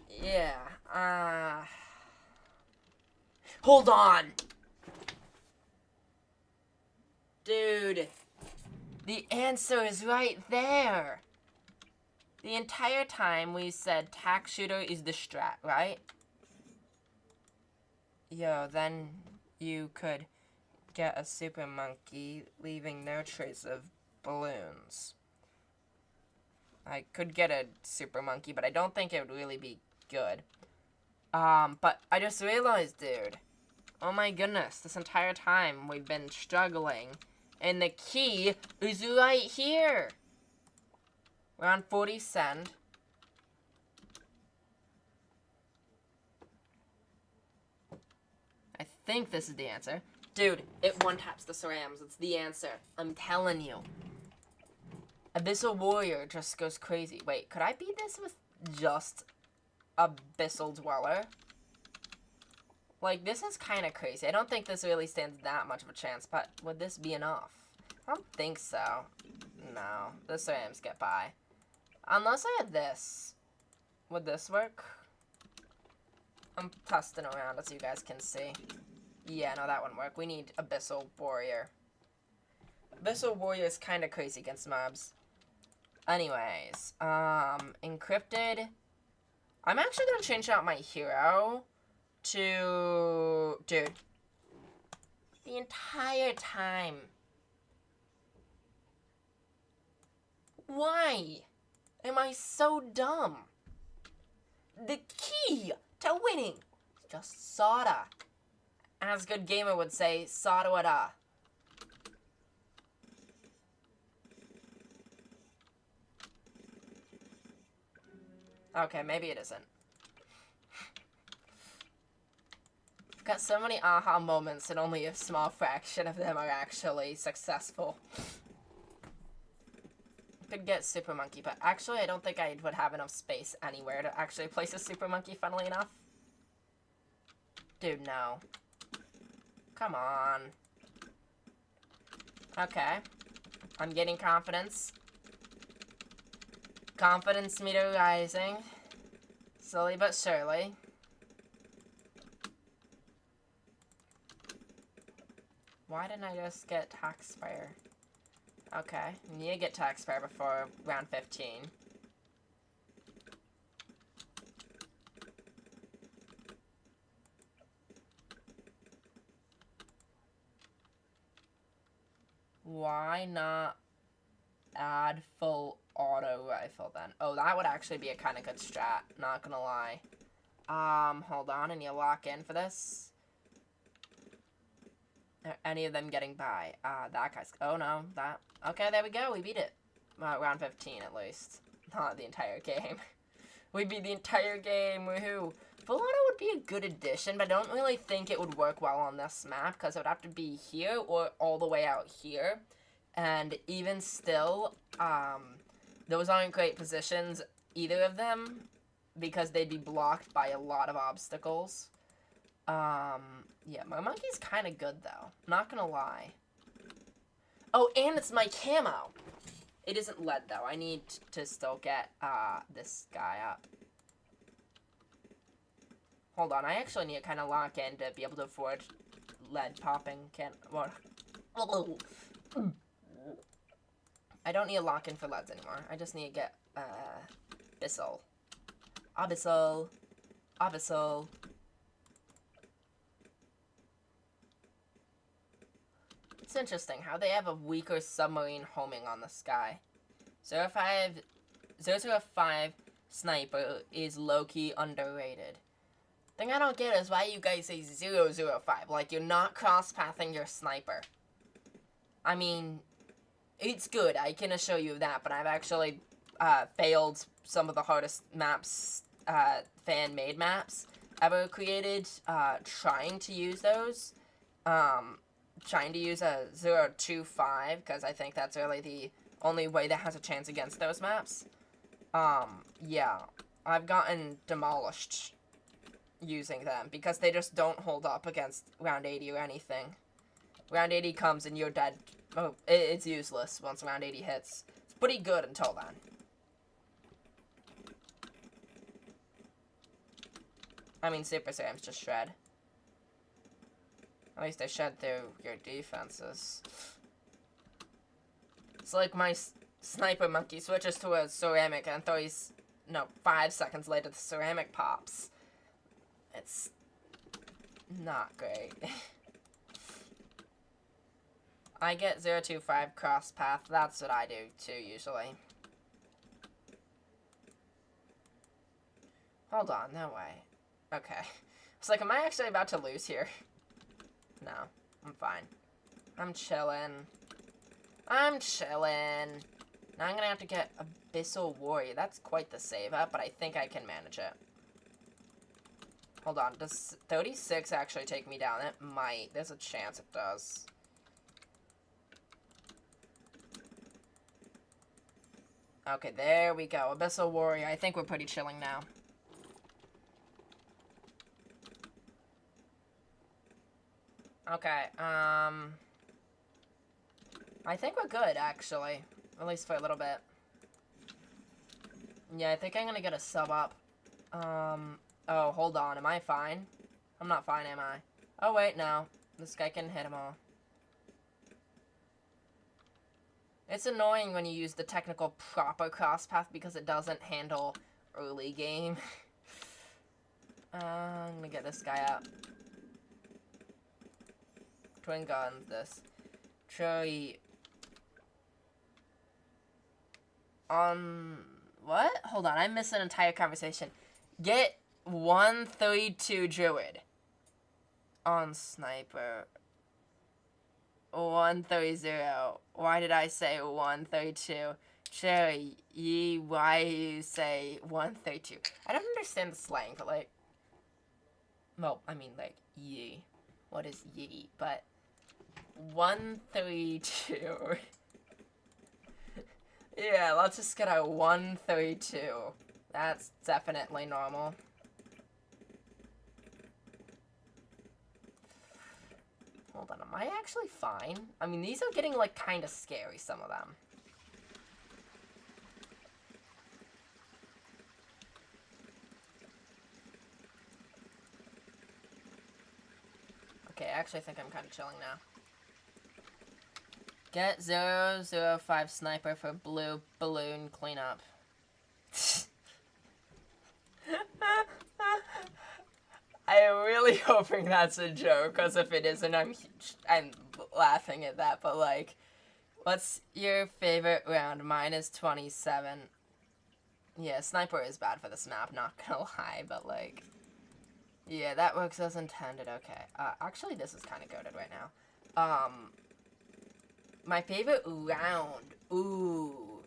Yeah, hold on! Dude, the answer is right there. The entire time we said tax shooter is the strat, right? Yo, then you could get a super monkey, leaving no trace of balloons. I could get a super monkey, but I don't think it would really be good. But I just realized, dude. Oh my goodness, this entire time we've been struggling, and the key is right here. We're on 40 cent. I think this is the answer. Dude, it one-taps the cerams. It's the answer. I'm telling you. Abyssal Warrior just goes crazy. Wait, could I beat this with just Abyssal Dweller? Like, this is kind of crazy. I don't think this really stands that much of a chance, but would this be enough? I don't think so. No, the cerams get by. Unless I had this. Would this work? I'm testing around as you guys can see. Yeah, no, that wouldn't work. We need Abyssal Warrior. Abyssal Warrior is kind of crazy against mobs. Anyways, encrypted. I'm actually gonna change out my hero to... Dude. The entire time. Why am I so dumb? The key to winning. Just soda. As Good Gamer would say, soda-wada. Okay, maybe it isn't. I've got so many aha moments and only a small fraction of them are actually successful. Could get Super Monkey, but actually I don't think I would have enough space anywhere to actually place a Super Monkey, funnily enough. Dude, no. Come on. Okay. I'm getting confidence. Confidence meter rising. Slowly but surely. Why didn't I just get Taxpayer? Okay, you need to get Taxpayer before round 15. Why not add full auto rifle then? Oh, that would actually be a kind of good strat, not gonna lie. Hold on, and you lock in for this. Are any of them getting by? That guy's... Oh, no. That... Okay, there we go. We beat it. Round 15, at least. Not the entire game. We beat the entire game. Woohoo. Full auto would be a good addition, but I don't really think it would work well on this map, because it would have to be here or all the way out here. And even still, those aren't great positions, either of them, because they'd be blocked by a lot of obstacles. Yeah, my monkey's kind of good, though. Not gonna lie. Oh, and it's my camo. It isn't lead, though. I need to still get, this guy up. Hold on, I actually need to kind of lock in to be able to afford lead popping. I don't need to lock in for leads anymore. I just need to get, Abyssal. Abyssal. Abyssal. It's interesting how they have a weaker submarine homing on the sky. 005 sniper is low-key underrated. Thing I don't get is why you guys say 005. Like, you're not cross-pathing your sniper. I mean, it's good, I can assure you of that, but I've actually failed some of the hardest maps, fan-made maps ever created, trying to use those. Trying to use a 025, because I think that's really the only way that has a chance against those maps. Yeah, I've gotten demolished using them, because they just don't hold up against round 80 or anything. Round 80 comes and you're dead. Oh, it's useless once round 80 hits. It's pretty good until then. I mean, super serums just shred. At least they shed through your defenses. It's like my sniper monkey switches to a ceramic and 5 seconds later the ceramic pops. It's not great. I get 025 cross path. That's what I do too usually. Hold on, no way. Okay. It's like, am I actually about to lose here? No, I'm fine. I'm chillin'. I'm chillin'. Now I'm gonna have to get Abyssal Warrior. That's quite the save up, but I think I can manage it. Hold on, does 36 actually take me down? It might. There's a chance it does. Okay, there we go. Abyssal Warrior. I think we're pretty chilling now. Okay, I think we're good, actually. At least for a little bit. Yeah, I think I'm gonna get a sub up. Oh, hold on. Am I fine? I'm not fine, am I? Oh, wait, no. This guy can hit them all. It's annoying when you use the technical proper crosspath because it doesn't handle early game. I'm gonna get this guy up. Twin guns this. Try. What? Hold on, I missed an entire conversation. Get 132 Druid. On Sniper. 130. Why did I say 132? Cherry, why you say 132? I don't understand the slang, but like... Well, I mean, like, ye. What is ye? But... 132. Yeah, let's just get a 132. That's definitely normal. Hold on, am I actually fine? I mean, these are getting, like, kind of scary, some of them. Okay, I actually think I'm kind of chilling now. Get 005 sniper for blue balloon cleanup. I'm really hoping that's a joke, because if it isn't, I'm laughing at that, but like, what's your favorite round? Mine is 27. Yeah, sniper is bad for this map, not gonna lie, but like, yeah, that works as intended, okay. Actually, this is kind of goated right now. My favorite round, ooh.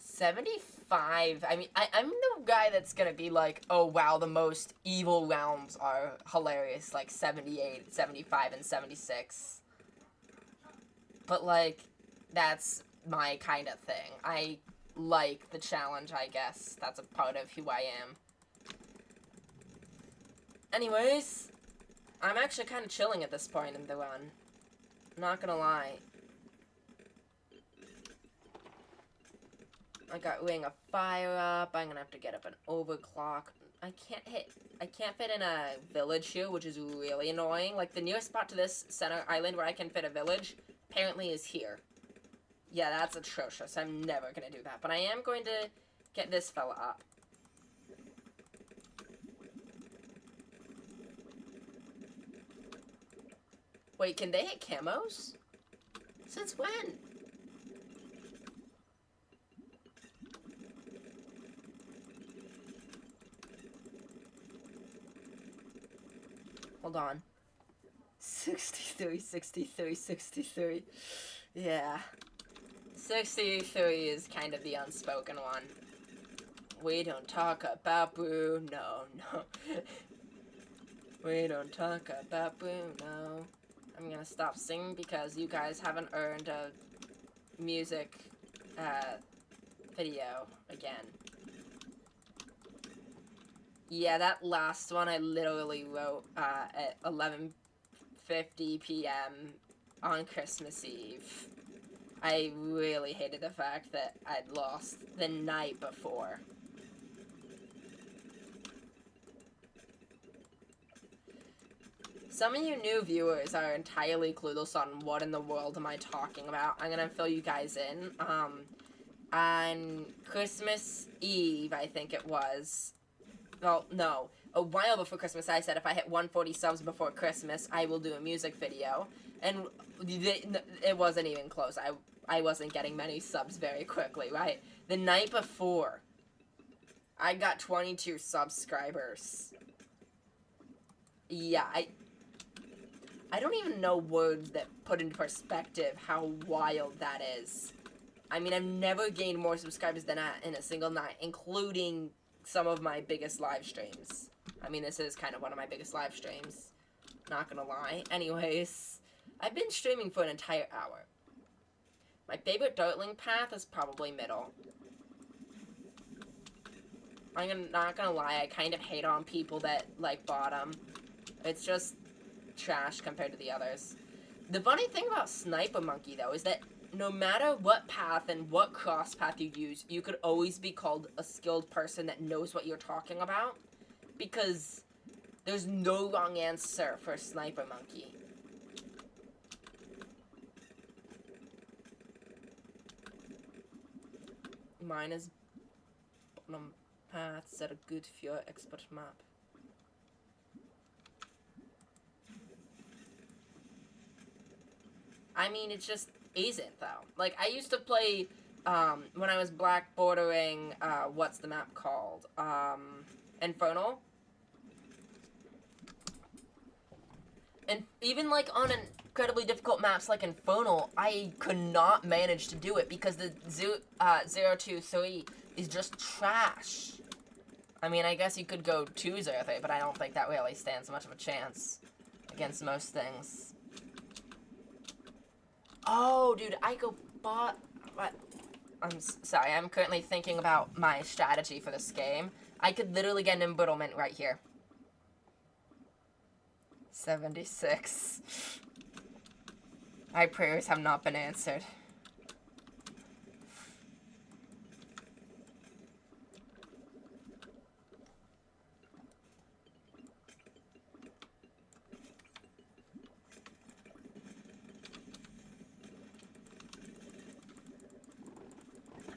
75, I mean, I'm the guy that's gonna be like, oh wow, the most evil rounds are hilarious, like 78, 75, and 76. But like, that's my kind of thing. I like the challenge, I guess. That's a part of who I am. Anyways, I'm actually kind of chilling at this point in the run. Not gonna lie. I got Ring of Fire up. I'm gonna have to get up an overclock. I can't fit in a village here, which is really annoying. Like, the nearest spot to this center island where I can fit a village, apparently is here. Yeah, that's atrocious. I'm never gonna do that. But I am going to get this fella up. Wait, can they hit camos? Since when? Hold on. 63, 63, 63. Yeah. 63 is kind of the unspoken one. We don't talk about Bruno, no. We don't talk about Bruno. I'm gonna stop singing because you guys haven't earned a music video again. Yeah, that last one I literally wrote at 11:50 p.m. on Christmas Eve. I really hated the fact that I'd lost the night before. Some of you new viewers are entirely clueless on what in the world am I talking about. I'm gonna fill you guys in. On Christmas Eve, I think it was. Well, no. A while before Christmas, I said if I hit 140 subs before Christmas, I will do a music video. And it wasn't even close. I wasn't getting many subs very quickly, right? The night before, I got 22 subscribers. Yeah, I don't even know words that put into perspective how wild that is. I mean, I've never gained more subscribers than that in a single night, including some of my biggest live streams. I mean, this is kind of one of my biggest live streams. Not gonna lie. Anyways, I've been streaming for an entire hour. My favorite dartling path is probably middle. I'm not gonna lie, I kind of hate on people that like bottom. It's just trash compared to the others. The funny thing about Sniper Monkey, though, is that no matter what path and what cross path you use, you could always be called a skilled person that knows what you're talking about, because there's no wrong answer for Sniper Monkey. Mine is bottom path, set a good for your expert map. I mean, it just isn't, though. Like, I used to play, when I was black bordering, what's the map called? Infernal? And even, like, on incredibly difficult maps like Infernal, I could not manage to do it because the 023 is just trash. I mean, I guess you could go 203, but I don't think that really stands much of a chance against most things. Oh, dude, I go bot. What? I'm sorry, I'm currently thinking about my strategy for this game. I could literally get an embrittlement right here. 76. My prayers have not been answered.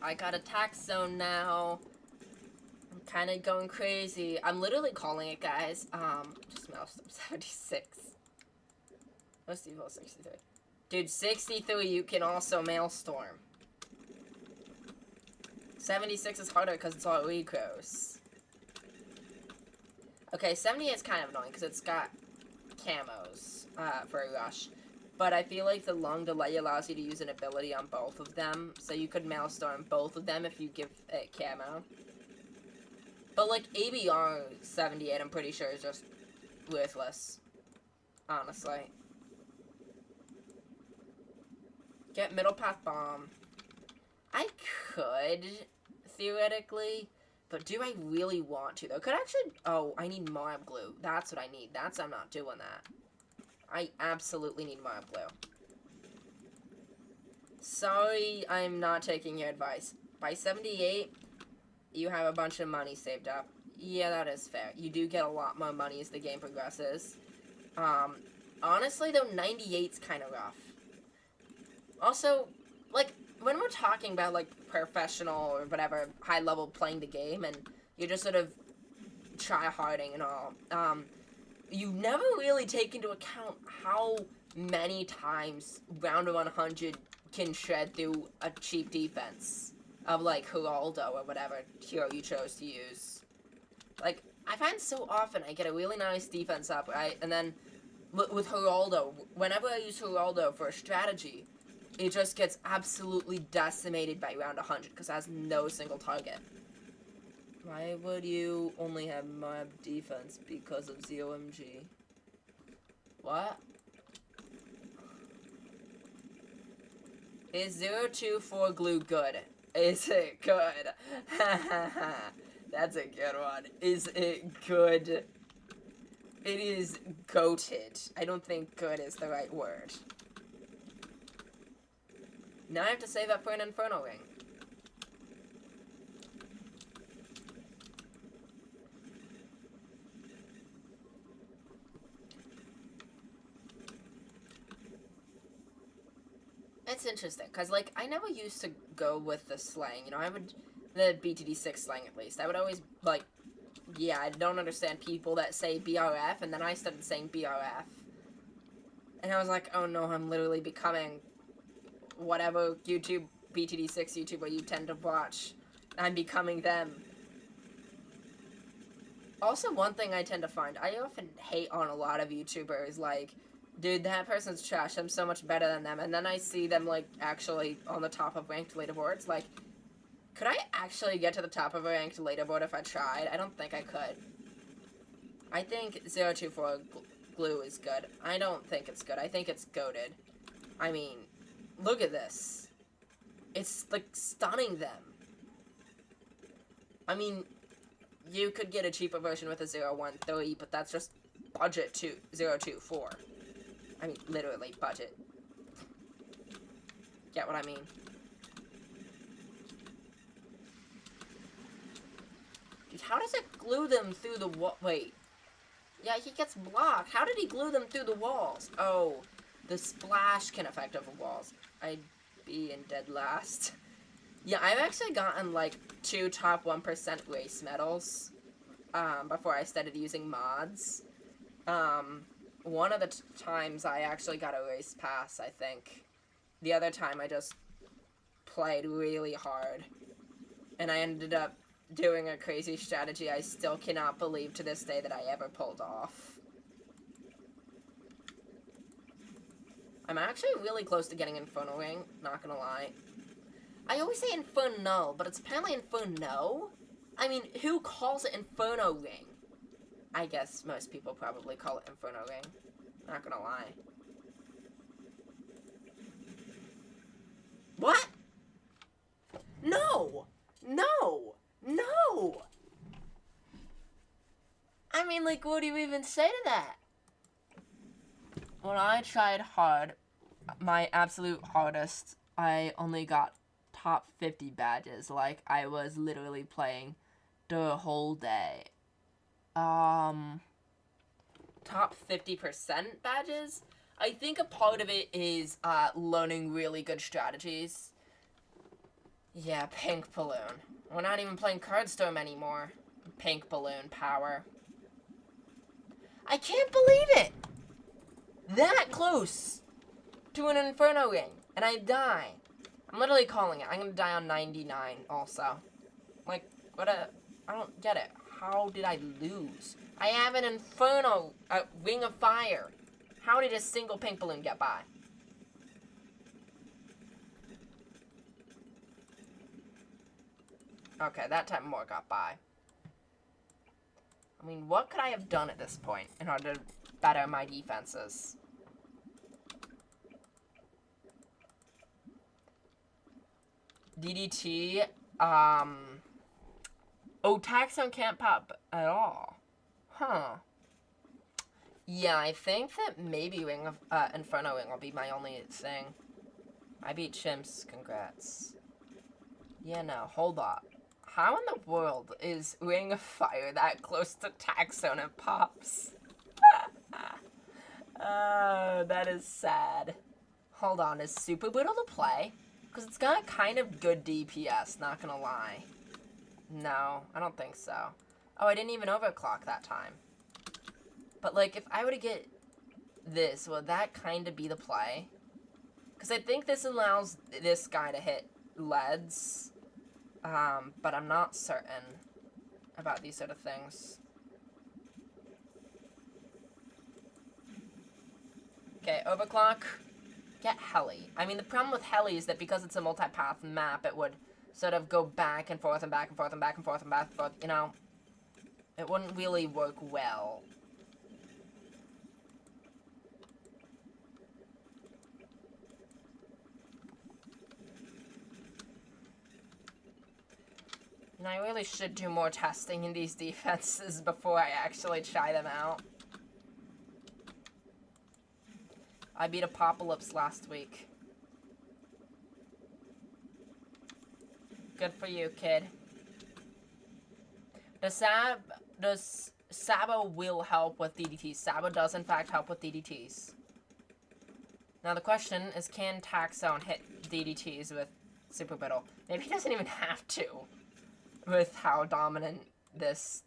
I got attack zone now. I'm kind of going crazy. I'm literally calling it, guys. Just mouse up 76. Most evil 63. Dude, 63 you can also maelstrom. 76 is harder because it's all recros. Okay, 78 is kind of annoying because it's got camos for a rush. But I feel like the long delay allows you to use an ability on both of them. So you could maelstrom both of them if you give it camo. But like ABR 78, I'm pretty sure is just worthless. Honestly. Get middle path bomb. I could, theoretically. But do I really want to, though? Could I actually... Oh, I need mob glue. That's what I need. I'm not doing that. I absolutely need mob glue. Sorry, I'm not taking your advice. by 78, you have a bunch of money saved up. Yeah, that is fair. You do get a lot more money as the game progresses. Honestly, though, 98's kind of rough. Also, like, when we're talking about, like, professional or whatever, high level playing the game, and you're just sort of try harding and all, you never really take into account how many times round 100 can shred through a cheap defense of, like, Geraldo or whatever hero you chose to use. Like, I find so often I get a really nice defense up, right? And then with Geraldo, whenever I use Geraldo for a strategy, it just gets absolutely decimated by round 100 because it has no single target. Why would you only have mob defense because of ZOMG? What? Is 024 glue good? Is it good? That's a good one. Is it good? It is goated. I don't think good is the right word. Now I have to save up for an Inferno Ring. It's interesting, because, like, I never used to go with the slang, you know, the BTD6 slang at least, I would always, like, yeah, I don't understand people that say BRF, and then I started saying BRF, and I was like, oh no, I'm literally becoming whatever BTD6 YouTuber you tend to watch, I'm becoming them. Also, one thing I tend to find, I often hate on a lot of YouTubers, like, dude, that person's trash, I'm so much better than them, and then I see them, like, actually on the top of ranked leaderboards, like, could I actually get to the top of a ranked leaderboard if I tried? I don't think I could. I think 024 glue is good. I don't think it's good. I think it's goated. I mean, look at this. It's, like, stunning them. I mean, you could get a cheaper version with a 013, but that's just budget to 024. I mean, literally, budget. Get what I mean? Dude, how does it glue them through the wall? Wait. Yeah, he gets blocked. How did he glue them through the walls? Oh, the splash can affect over walls. I'd be in dead last. Yeah, I've actually gotten, like, 2 top 1% race medals, before I started using mods. One of the times I actually got a race pass, I think. The other time I just played really hard. And I ended up doing a crazy strategy I still cannot believe to this day that I ever pulled off. I'm actually really close to getting Inferno Ring, not gonna lie. I always say Inferno, but it's apparently Inferno? I mean, who calls it Inferno Ring? I guess most people probably call it Inferno Ring. Not gonna lie. What? No! No! No! I mean, like, what do you even say to that? When I tried hard, my absolute hardest, I only got top 50 badges. Like, I was literally playing the whole day. Top 50% badges? I think a part of it is, learning really good strategies. Yeah, Pink Balloon. We're not even playing Cardstorm anymore. Pink Balloon power. I can't believe it! That close to an Inferno Ring, and I die. I'm literally calling it. I'm gonna die on 99 also. Like, I don't get it. How did I lose? I have an Inferno, Ring of Fire. How did a single pink balloon get by? Okay, that time more got by. I mean, what could I have done at this point in order to better my defenses? DDT, oh, Taxon can't pop at all. Huh. Yeah, I think that maybe Ring of, Inferno Ring will be my only thing. I beat Chimps, congrats. Yeah, no, hold up. How in the world is Ring of Fire that close to Taxone and Pops? Oh, that is sad. Hold on, is Super Brittle to play? Because it's got kind of good DPS, not gonna lie. No, I don't think so. Oh, I didn't even overclock that time. But, like, if I were to get this, would that kind of be the play? Because I think this allows this guy to hit leads. But I'm not certain about these sort of things. Okay, overclock. Get Heli. I mean, the problem with Heli is that because it's a multi-path map, it would sort of go back and forth and back and forth and back and forth and back and forth, you know? It wouldn't really work well. And I really should do more testing in these defenses before I actually try them out. I beat Apocalypse last week. Good for you, kid. Does Sabo will help with DDTs? Sabo does in fact help with DDTs. Now the question is, can Taxone hit DDTs with Super Brittle? Maybe he doesn't even have to, with how dominant this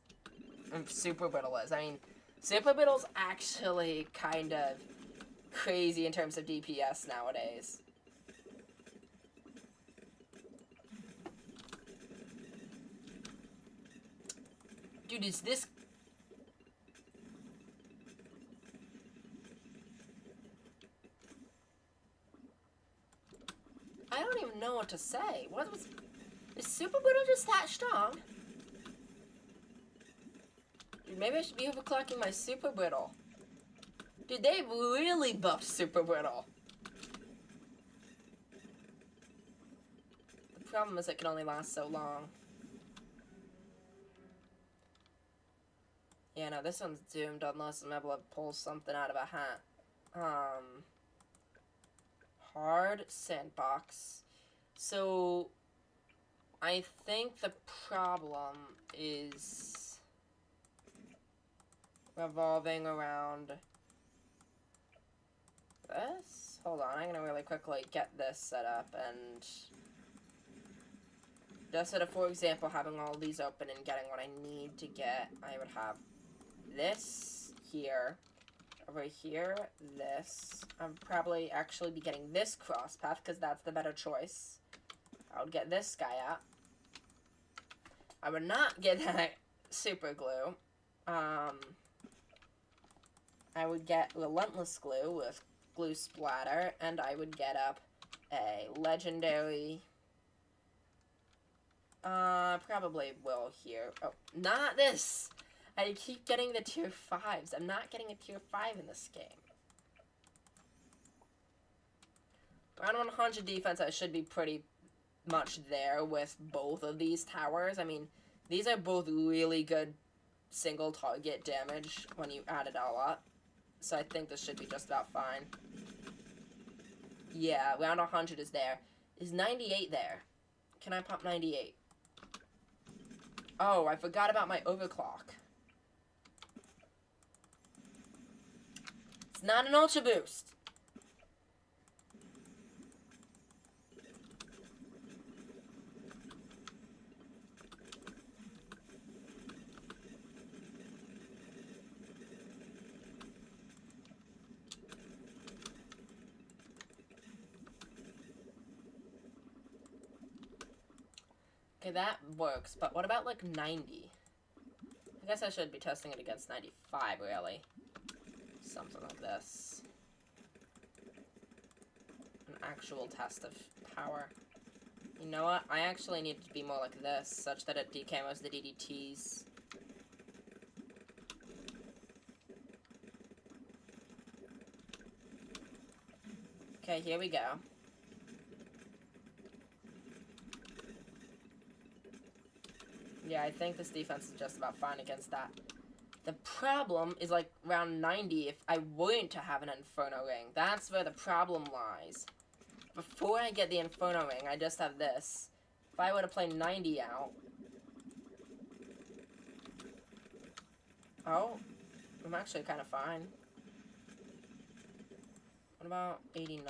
Super Brittle is. I mean, Super Brittle's actually kind of crazy in terms of DPS nowadays. Dude, is this... I don't even know what to say. What was... Is Super Brittle just that strong? Dude, maybe I should be overclocking my Super Brittle. Dude, they really buffed Super Brittle. The problem is it can only last so long. Yeah, no, this one's doomed unless I'm able to pull something out of a hat. Hard sandbox. So, I think the problem is revolving around this. Hold on, I'm gonna really quickly get this set up and just sort of, for example, having all these open and getting what I need to get. I would have this here, over here, this. I'd probably actually be getting this cross path because that's the better choice. I would get this guy out. I would not get that super glue. I would get Relentless Glue with Glue Splatter, and I would get up a legendary... probably will here. Oh, not this! I keep getting the tier 5s. I'm not getting a tier 5 in this game. Around 100 defense, I should be pretty much there with both of these towers. I mean, these are both really good single target damage when you add it all up. So I think this should be just about fine. Yeah, round 100 is there. Is 98 there? Can I pop 98? Oh, I forgot about my overclock. It's not an ultra boost. Okay, that works, but what about, like, 90? I guess I should be testing it against 95, really. Something like this. An actual test of power. You know what? I actually need it to be more like this, such that it decamos the DDTs. Okay, here we go. Yeah, I think this defense is just about fine against that. The problem is, like, round 90, if I weren't to have an Inferno Ring, that's where the problem lies. Before I get the Inferno Ring, I just have this. If I were to play 90 out... Oh, I'm actually kind of fine. What about 89?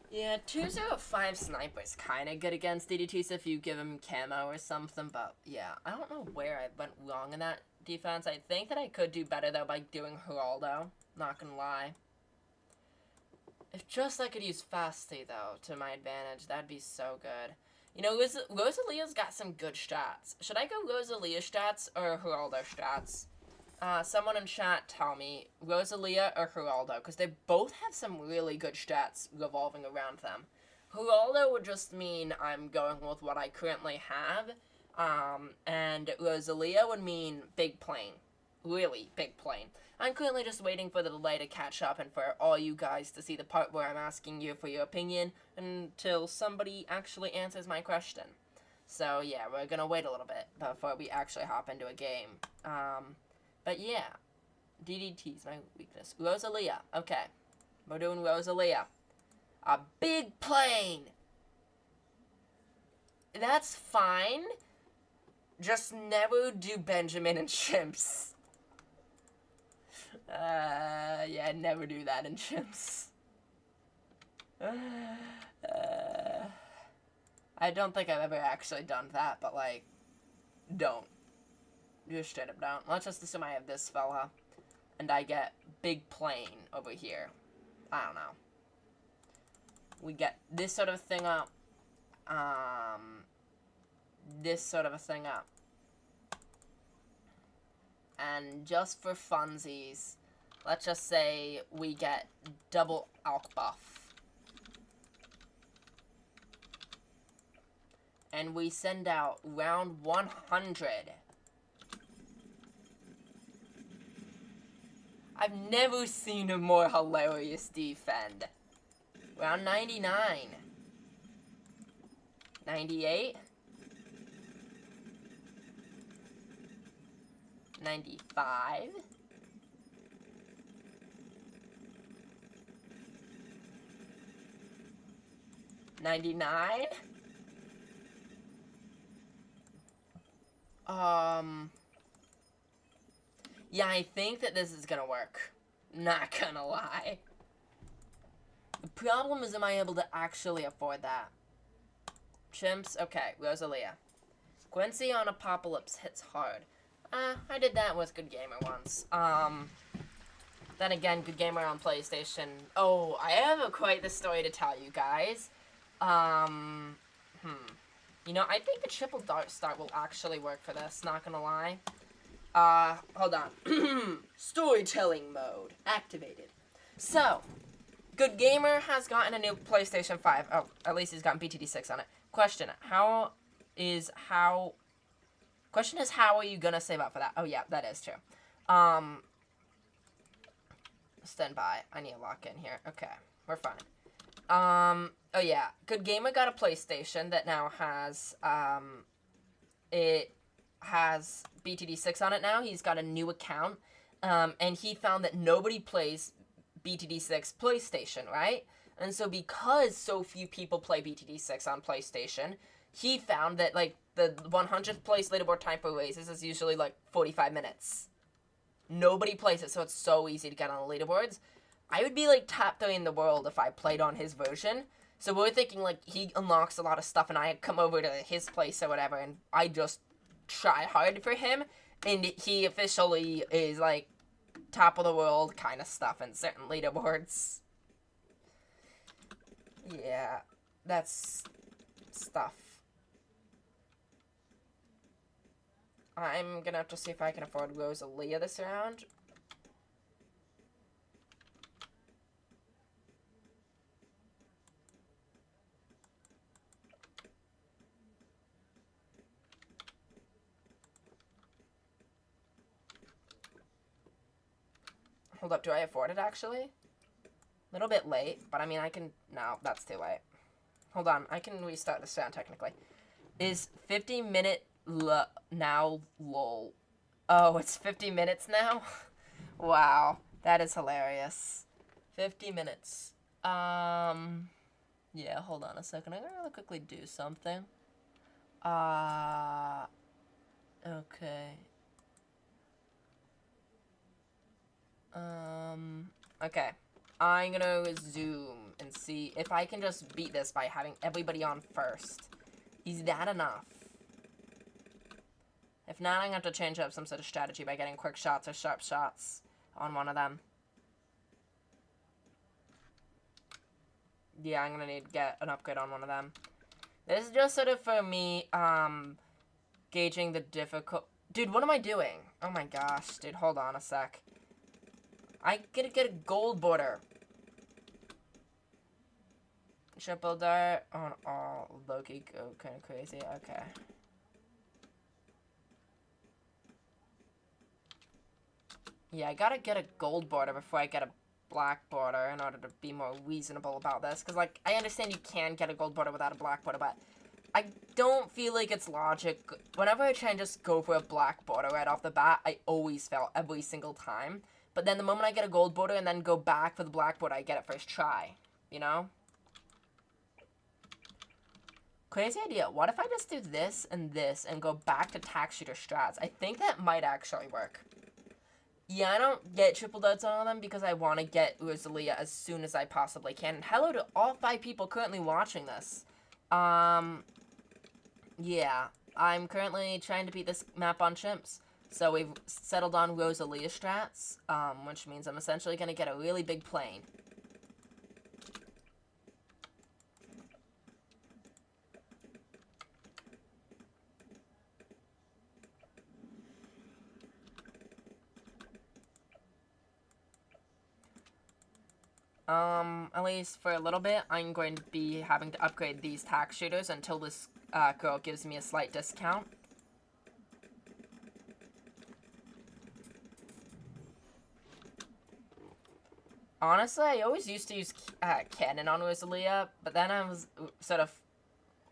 Yeah, 205 Sniper's kind of good against DDTs if you give him camo or something, but yeah, I don't know where I went wrong in that defense. I think that I could do better, though, by doing Geraldo. Not gonna lie. If just I could use Fasty, though, to my advantage, that'd be so good. You know, Rosalia's got some good stats. Should I go Rosalia stats or Geraldo stats? Someone in chat tell me, Rosalia or Geraldo, because they both have some really good stats revolving around them. Geraldo would just mean I'm going with what I currently have, and Rosalia would mean big plane. Really big plane. I'm currently just waiting for the delay to catch up and for all you guys to see the part where I'm asking you for your opinion until somebody actually answers my question. So yeah, we're gonna wait a little bit before we actually hop into a game. But yeah, DDT's my weakness. Rosalia, okay. We're doing Rosalia. A big plane! That's fine. Just never do Benjamin and Chimps. Yeah, never do that in Chimps. I don't think I've ever actually done that, but like, don't. Just straight up don't. Let's just assume I have this fella, and I get big plane over here. I don't know. We get this sort of thing up. This sort of a thing up. And just for funsies, let's just say we get double alk buff. And we send out round 100. I've never seen a more hilarious defend. Round 99. 98. 95. 99. Yeah, I think that this is gonna work. Not gonna lie. The problem is, am I able to actually afford that? Chimps? Okay, Rosalia. Quincy on Apocalypse hits hard. I did that with Good Gamer once. Then again, Good Gamer on PlayStation. Oh, I have quite the story to tell you guys. You know, I think the triple dart start will actually work for this, not gonna lie. Hold on. Storytelling mode activated. So, Good Gamer has gotten a new PlayStation 5. Oh, at least he's gotten BTD6 on it. Question is how are you gonna save up for that? Oh yeah, that is true. Stand by. I need to lock in here. Okay, we're fine. Oh yeah, Good Gamer got a PlayStation that now has, it has BTD6 on it now. He's got a new account, and he found that nobody plays BTD6 PlayStation, right? And so because so few people play BTD6 on PlayStation, he found that, like, the 100th place leaderboard time for races is usually, like, 45 minutes. Nobody plays it, so it's so easy to get on the leaderboards. I would be, like, top 3 in the world if I played on his version. So we're thinking, like, he unlocks a lot of stuff, and I come over to his place or whatever, and I just try hard for him, and he officially is, like, top of the world kind of stuff in certain leaderboards. Yeah, that's stuff. I'm gonna have to see if I can afford Rosalia this round. Hold up, do I afford it actually? A little bit late, but I mean I can... No, that's too late. Hold on, I can restart the sound technically. Is 50-minute now lol? Oh, it's 50 minutes now? Wow, that is hilarious. 50 minutes. Yeah, hold on a second. I'm gonna quickly do something. Okay. Okay. I'm gonna zoom and see if I can just beat this by having everybody on first. Is that enough? If not, I'm gonna have to change up some sort of strategy by getting quick shots or sharp shots on one of them. Yeah, I'm gonna need to get an upgrade on one of them. This is just sort of for me, gauging the difficult... Dude, what am I doing? Oh my gosh, dude, hold on a sec. I gotta get a gold border. Triple dart on all. Loki go kind of crazy. Okay. Yeah, I gotta get a gold border before I get a black border in order to be more reasonable about this. Because, like, I understand you can get a gold border without a black border, but I don't feel like it's logic. Whenever I try and just go for a black border right off the bat, I always fail every single time. But then the moment I get a gold border and then go back for the black border, I get it first try. You know? Crazy idea. What if I just do this and go back to tax shooter strats? I think that might actually work. Yeah, I don't get triple darts on all of them because I want to get Rosalia as soon as I possibly can. And hello to all 5 people currently watching this. Yeah, I'm currently trying to beat this map on chimps. So we've settled on Rosalia strats, which means I'm essentially going to get a really big plane. At least for a little bit, I'm going to be having to upgrade these tax shooters until this girl gives me a slight discount. Honestly, I always used to use cannon on Rosalia, but then I was sort of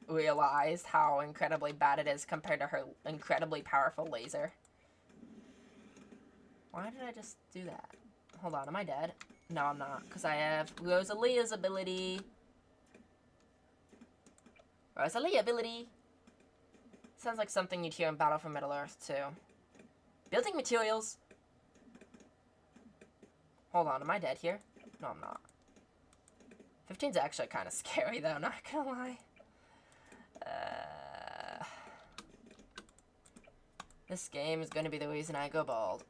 realized how incredibly bad it is compared to her incredibly powerful laser. Why did I just do that? Hold on, am I dead? No, I'm not, because I have Rosalia's ability. Rosalia ability. Sounds like something you'd hear in Battle for Middle-earth, too. Building materials. Hold on, am I dead here? No, I'm not. 15's actually kind of scary, though, not gonna lie. This game is gonna be the reason I go bald.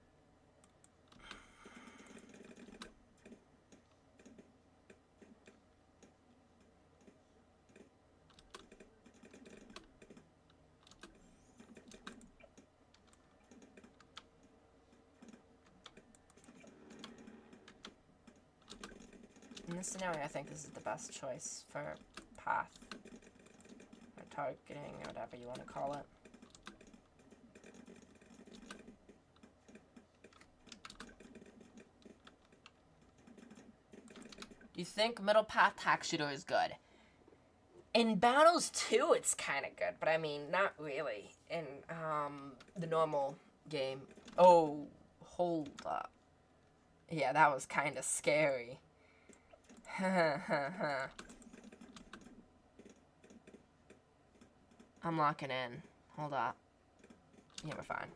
In this scenario, I think this is the best choice for path. Or targeting, or whatever you want to call it. You think middle path tax shooter is good? In battles too, it's kind of good, but I mean, not really. In the normal game. Oh, hold up. Yeah, that was kind of scary. I'm locking in. Hold up. Yeah, we're fine.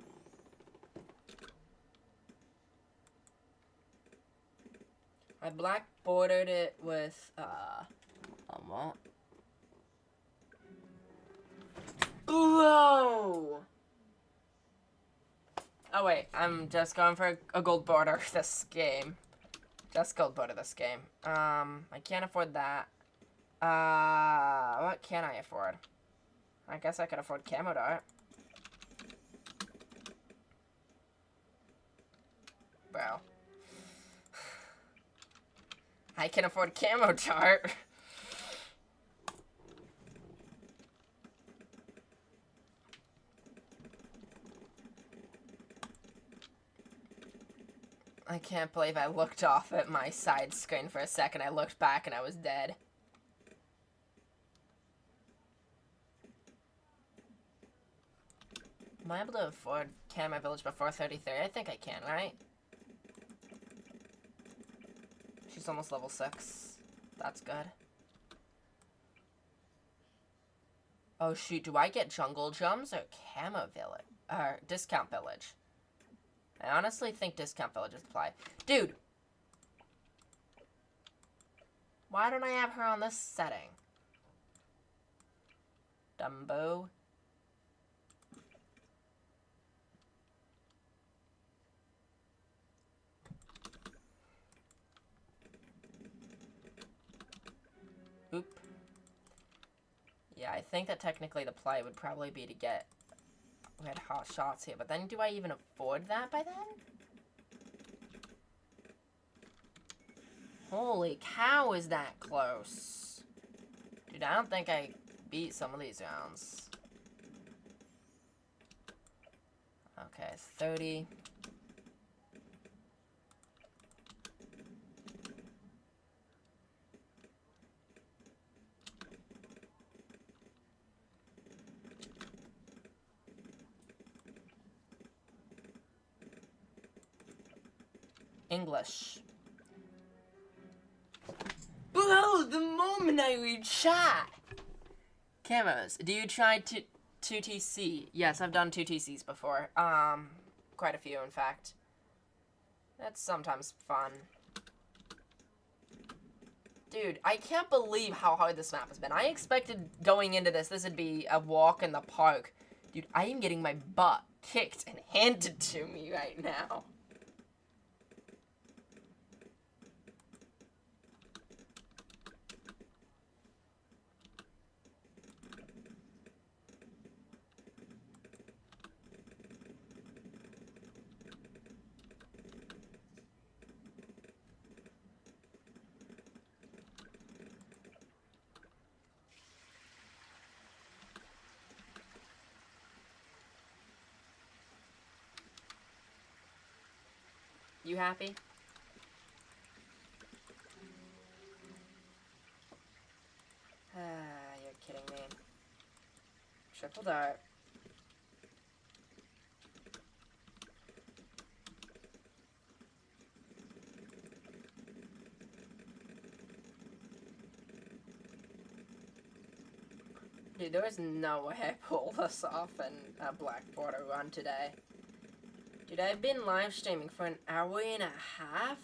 I black bordered it with, what? Whoa! Oh wait, I'm just going for a gold border this game. Just gold border this game. I can't afford that. What can I afford? I guess I could afford camo dart. Bro. I can afford camo dart. I can't believe I looked off at my side screen for a second. I looked back and I was dead. Am I able to afford Camera Village before 33? I think I can, right? She's almost level 6. That's good. Oh shoot, do I get Jungle Jumps or Camo Village? Or Discount Village? I honestly think Discount Village is the play. Dude! Why don't I have her on this setting? Dumbo. Oop. Yeah, I think that technically the play would probably be to get red hot shots here, but then do I even afford that by then? Holy cow, is that close? Dude, I don't think I beat some of these rounds. Okay, 30. English. Bro, the moment I read chat! Camos, do you try 2TC? Yes, I've done 2TCs before. Quite a few, in fact. That's sometimes fun. Dude, I can't believe how hard this map has been. I expected going into this would be a walk in the park. Dude, I am getting my butt kicked and handed to me right now. You happy? You're kidding me. Triple dart. Dude, there is no way I pull this off in a black border run today. Dude, I've been live streaming for an hour and a half?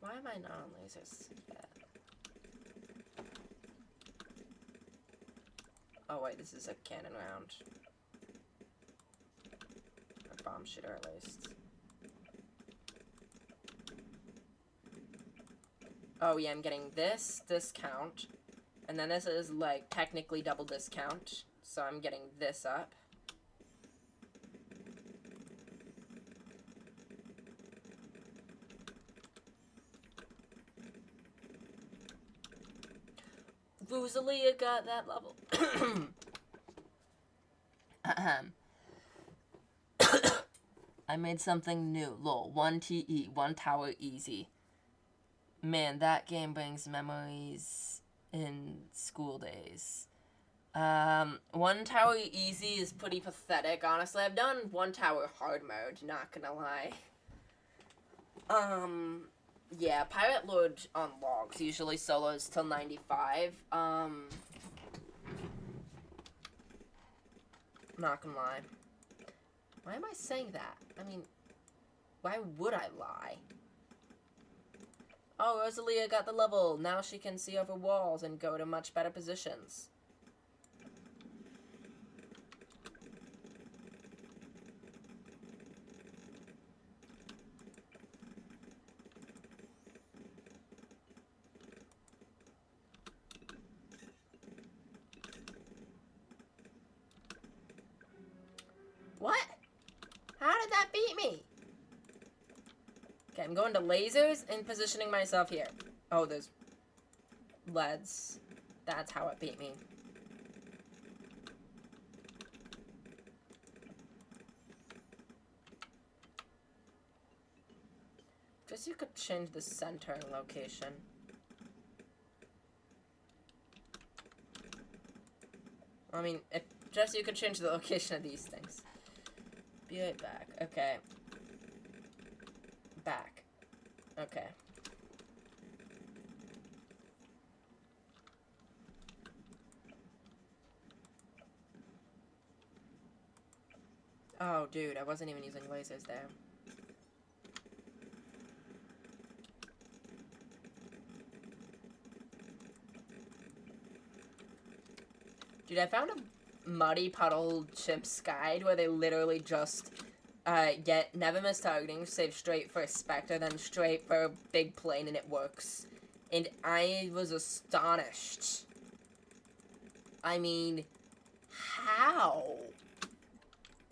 Why am I not on lasers yet? Oh wait, this is a cannon round. A bomb shooter at least. Oh yeah, I'm getting this discount. And then this is like technically double discount. So I'm getting this up. Rosalia got that level. I made something new. Lol. 1TE. 1 tower easy. Man, that game brings memories in school days. 1 tower easy is pretty pathetic, honestly. I've done 1 tower hard mode, not gonna lie. Yeah, Pirate Lord on logs usually solos till 95. Not gonna lie. Why am I saying that? I mean, why would I lie? Oh, Rosalia got the level. Now she can see over walls and go to much better positions. What? How did that beat me? Okay, I'm going to lasers and positioning myself here. Oh, there's leads. That's how it beat me. Guess you could change the centering location. I mean, if Just so you can change the location of these things. Be right back. Okay. Back. Okay. Oh, dude, I wasn't even using lasers there. Dude, I found a muddy puddle chimps guide where they literally just get never miss targeting, save straight for a Spectre, then straight for a big plane, and it works. And I was astonished. I mean, how?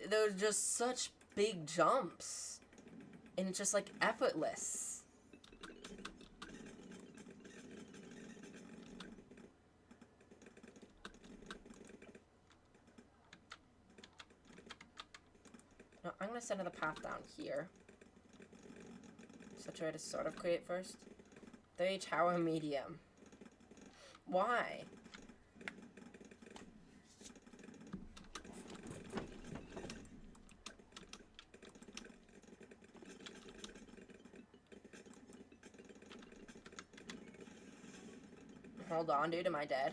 They're just such big jumps. And it's just, like, effortless. No, I'm gonna send another path down here. So try to sort of create first. 3 tower medium. Why? Hold on, dude, am I dead?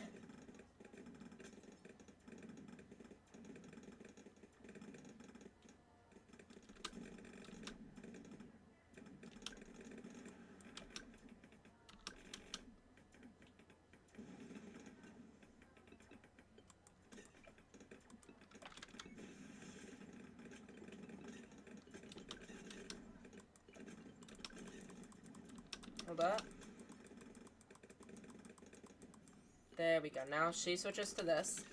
Hold up. There we go. Now she switches to this.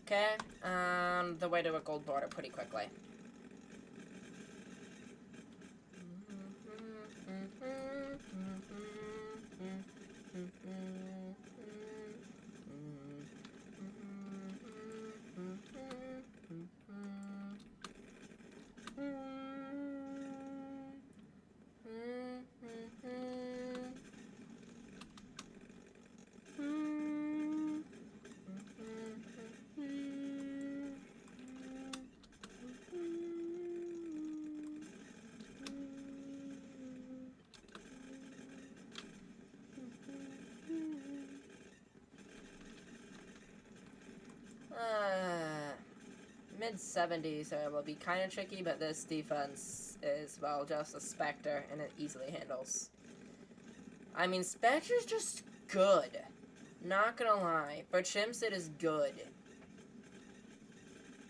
Okay. The way to a gold border pretty quickly. Mid-70s will be kind of tricky, but this defense is, well, just a Spectre, and it easily handles. I mean, Spectre's just good. Not gonna lie. For chimps, it is good.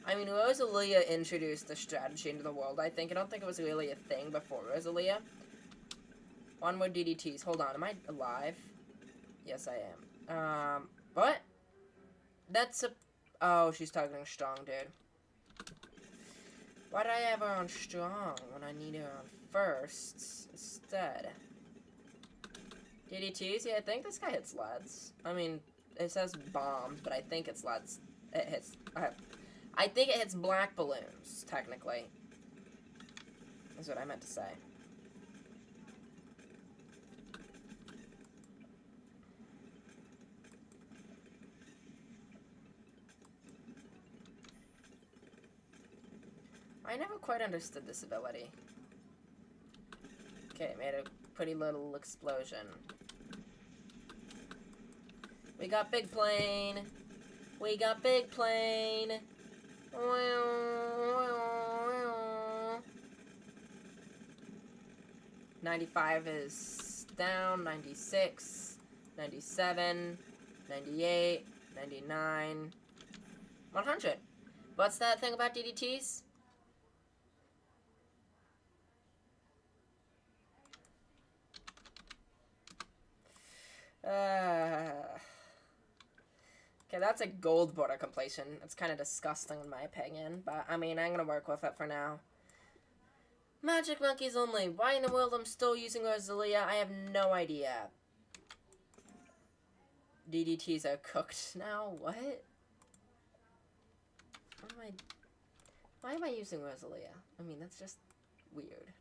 I mean, Rosalia introduced the strategy into the world, I think. I don't think it was really a thing before Rosalia. One more DDTs. Hold on, am I alive? Yes, I am. What? That's a... Oh, she's targeting strong, dude. Why did I have her on strong when I need her on first instead? DDTs? Yeah, I think this guy hits leads. I mean, it says bombs, but I think it's leads. It hits... I think it hits black balloons, technically. That's what I meant to say. I never quite understood this ability. Okay, made a pretty little explosion. We got big plane. We got big plane. 95 is down. 96, 97, 98, 99, 100. What's that thing about DDTs? Okay, that's a gold border completion. It's kind of disgusting in my opinion, but I mean, I'm gonna work with it for now. Magic monkeys only. Why in the world I'm still using Rosalia? I have no idea. DDTs are cooked now. What? Why am I using Rosalia? I mean, that's just weird.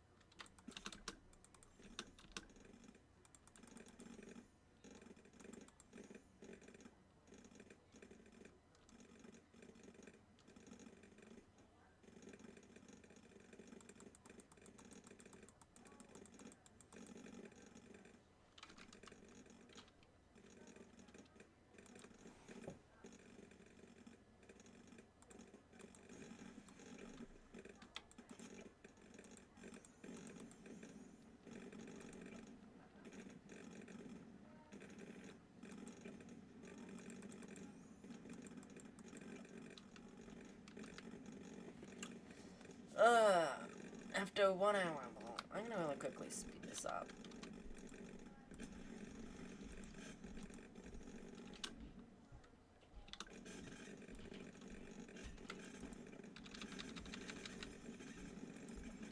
after 1 hour. Well, I'm gonna really quickly speed this up.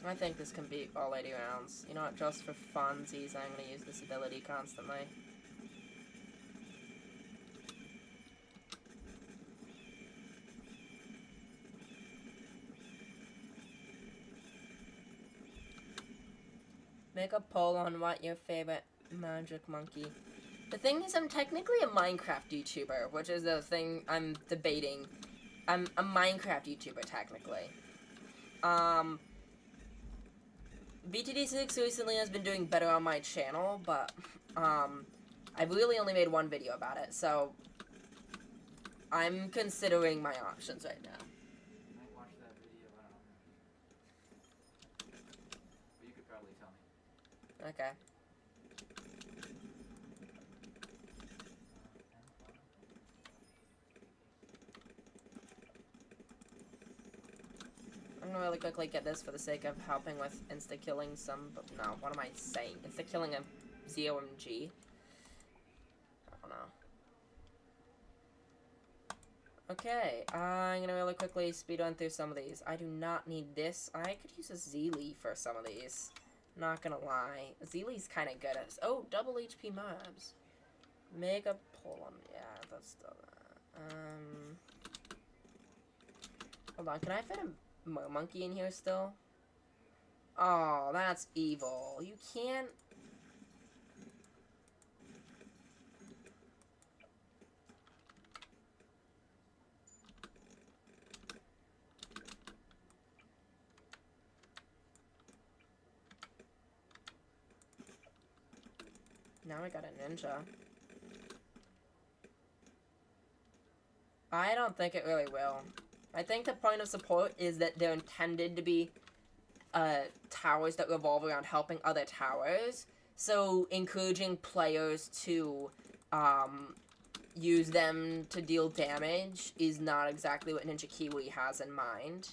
I think this can beat all 80 rounds. You know what, just for funsies, I'm gonna use this ability constantly. Make a poll on what your favorite magic monkey. The thing is, I'm technically a Minecraft YouTuber, which is the thing I'm debating. I'm a Minecraft YouTuber, technically. BTD6 recently has been doing better on my channel, but, I've really only made one video about it, so I'm considering my options right now. I might watch that video, I don't know. But you could probably tell me. Okay. I'm gonna really quickly get this for the sake of helping with insta-killing some, but no, what am I saying? Insta-killing a ZOMG? I don't know. Okay, I'm gonna really quickly speed on through some of these. I do not need this. I could use a Z-Lee for some of these. Not gonna lie. Z-Lee's kinda good at this. Oh, double HP mobs. Mega pull on, yeah, that's still that. Hold on, can I fit a monkey in here still? Oh, that's evil. You can't. Now I got a ninja. I don't think it really will. I think the point of support is that they're intended to be towers that revolve around helping other towers. So encouraging players to use them to deal damage is not exactly what Ninja Kiwi has in mind.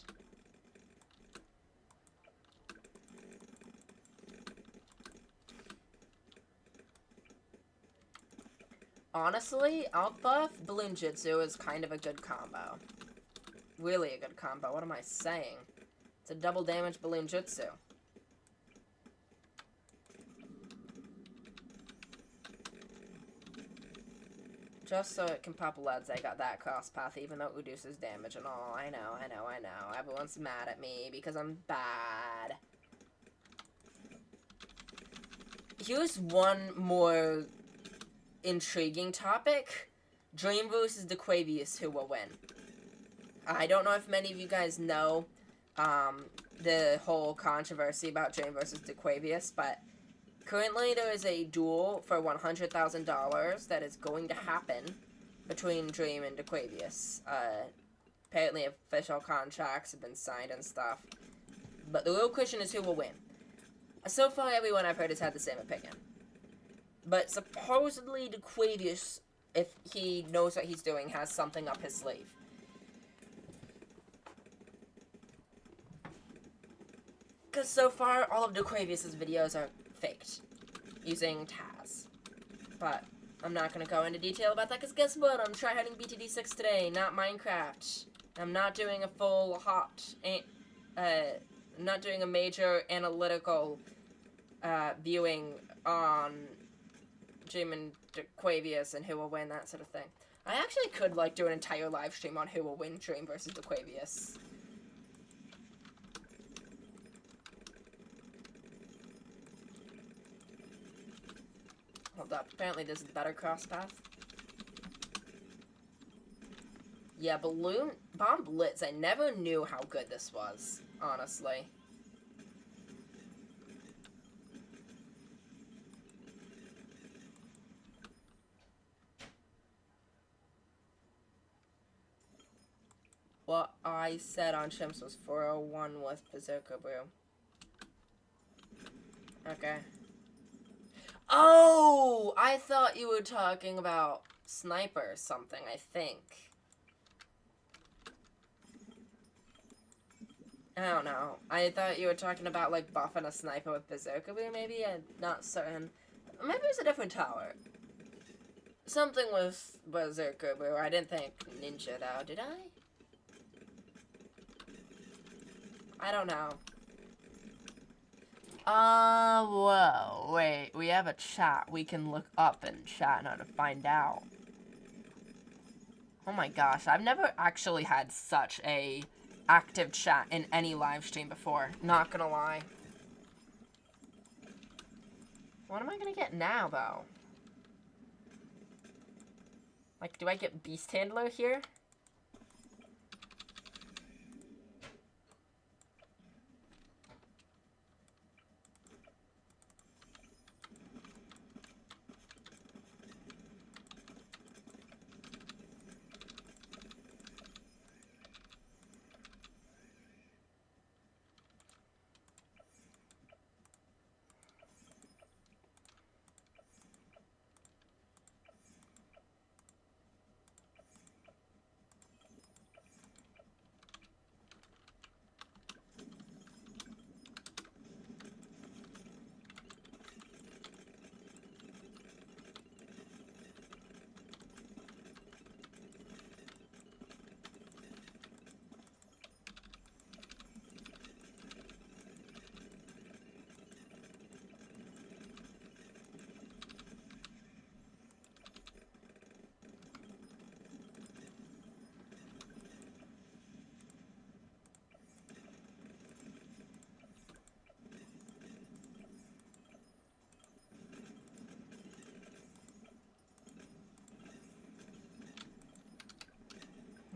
Honestly, Alt Buff Balloon Jutsu is kind of a good combo. Really a good combo. What am I saying? It's a double damage Balloon Jutsu. Just so it can pop leads, I got that cross path, even though it reduces damage and all. I know. Everyone's mad at me because I'm bad. Here's one more intriguing topic. Dream versus Dequavius, who will win? I don't know if many of you guys know the whole controversy about Dream versus Dequavius, but currently there is a duel for $100,000 that is going to happen between Dream and Dequavius. Apparently official contracts have been signed and stuff. But the real question is who will win. So far everyone I've heard has had the same opinion. But supposedly Dequavius, if he knows what he's doing, has something up his sleeve. Because so far, all of Dequavius' videos are faked, using Taz. But I'm not going to go into detail about that, because guess what? I'm try harding BTD6 today, not Minecraft. I'm not doing a full I'm not doing a major analytical viewing on Jim and Dequavius and who will win, that sort of thing. I actually could, do an entire live stream on who will win Dream versus Dequavius. Hold up, apparently this is better cross path. Yeah, Bomb Blitz, I never knew how good this was, honestly. What I said on Chimps was 401 with Berserker Brew. Okay. Oh! I thought you were talking about Sniper or something, I think. I don't know. I thought you were talking about, like, buffing a sniper with Bazooka Boo, maybe? I'm not certain. Maybe it was a different tower. Something with Bazooka Boo. I didn't think Ninja, though. Did I? I don't know. Whoa. Wait. We have a chat. We can look up and chat now to find out. Oh my gosh. I've never actually had such a active chat in any live stream before. Not gonna lie. What am I gonna get now, though? Like, do I get Beast Handler here?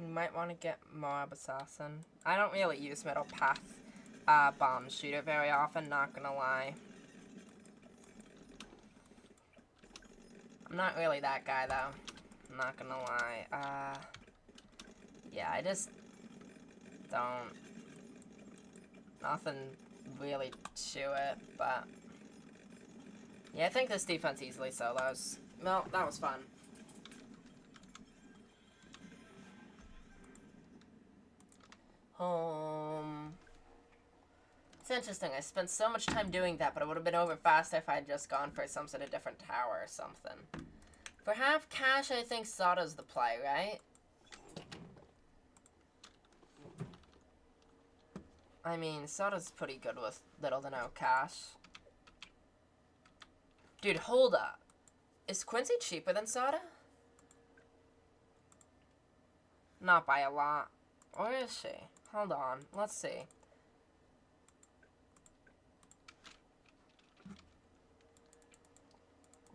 You might want to get Moab Assassin. I don't really use Middle Path Bomb Shooter very often, not gonna lie. I'm not really that guy, though. I'm not gonna lie. Yeah, I just don't... Nothing really to it, but... Yeah, I think this defense easily solos. Well, that was fun. Home. It's interesting. I spent so much time doing that, but it would have been over faster if I had just gone for some sort of different tower or something. For half cash, I think Sada's the play, right? I mean, Sada's pretty good with little to no cash. Dude, hold up. Is Quincy cheaper than Sada? Not by a lot. Or is she? Hold on. Let's see.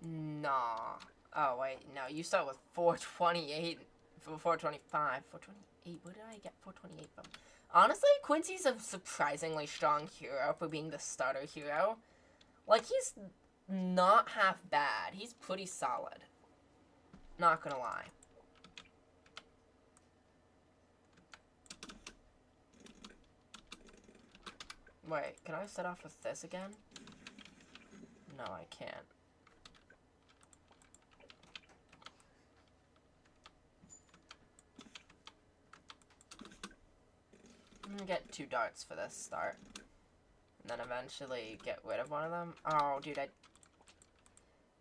Nah. Oh, wait. No, you start with 428. 425. 428. Where did I get 428 from? Honestly, Quincy's a surprisingly strong hero for being the starter hero. Like, he's not half bad. He's pretty solid. Not gonna lie. Wait, can I start off with this again? No, I can't. I'm gonna get 2 darts for this start. And then eventually get rid of one of them. Oh, dude,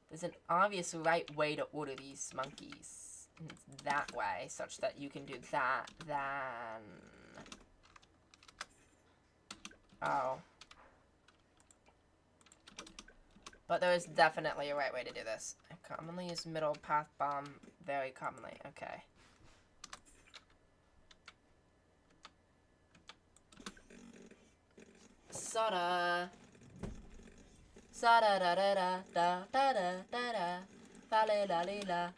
there's an obvious right way to order these monkeys. And it's that way, such that you can do that, then... Oh. But there is definitely a right way to do this. I commonly use middle path bomb very commonly. Okay. Sada. Sada da da da da da da da da. Fa la la la la.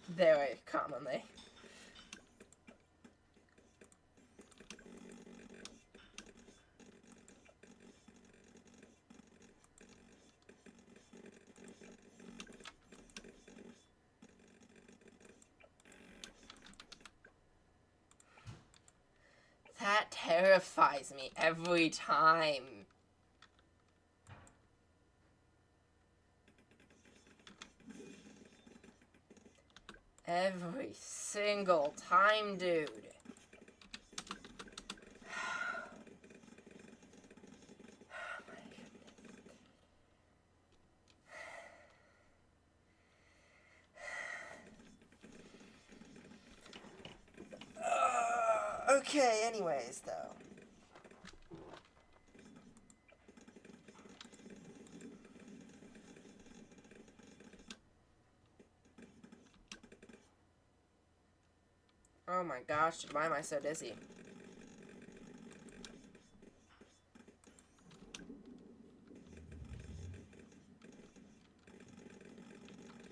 Very commonly. That terrifies me every time. Every single time, dude. Okay, anyways, though. Oh my gosh, dude, why am I so dizzy?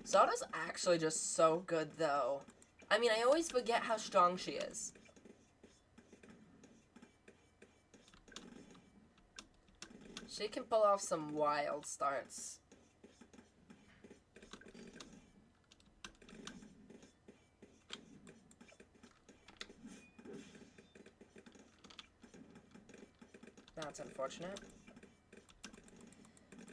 Zelda's actually just so good, though. I mean, I always forget how strong she is. She can pull off some wild starts. That's unfortunate.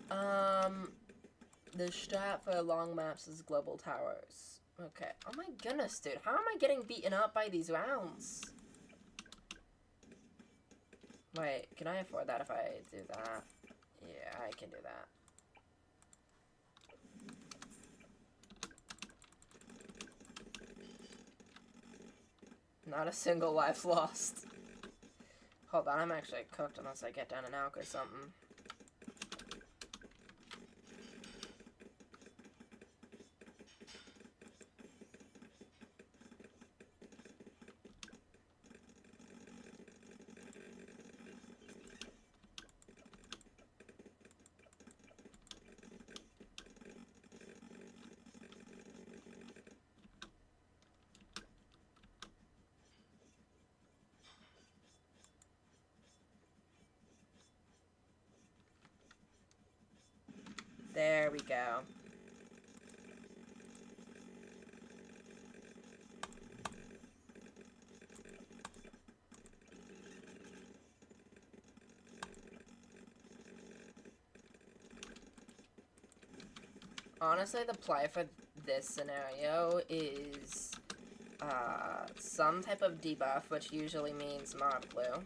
The strat for long maps is global towers. Okay. Oh my goodness, dude. How am I getting beaten up by these rounds? Wait, can I afford that if I do that? Yeah, I can do that. Not a single life lost. Hold on, I'm actually cooked unless I get down an alk or something. There we go. Honestly, the play for this scenario is some type of debuff, which usually means mod glue.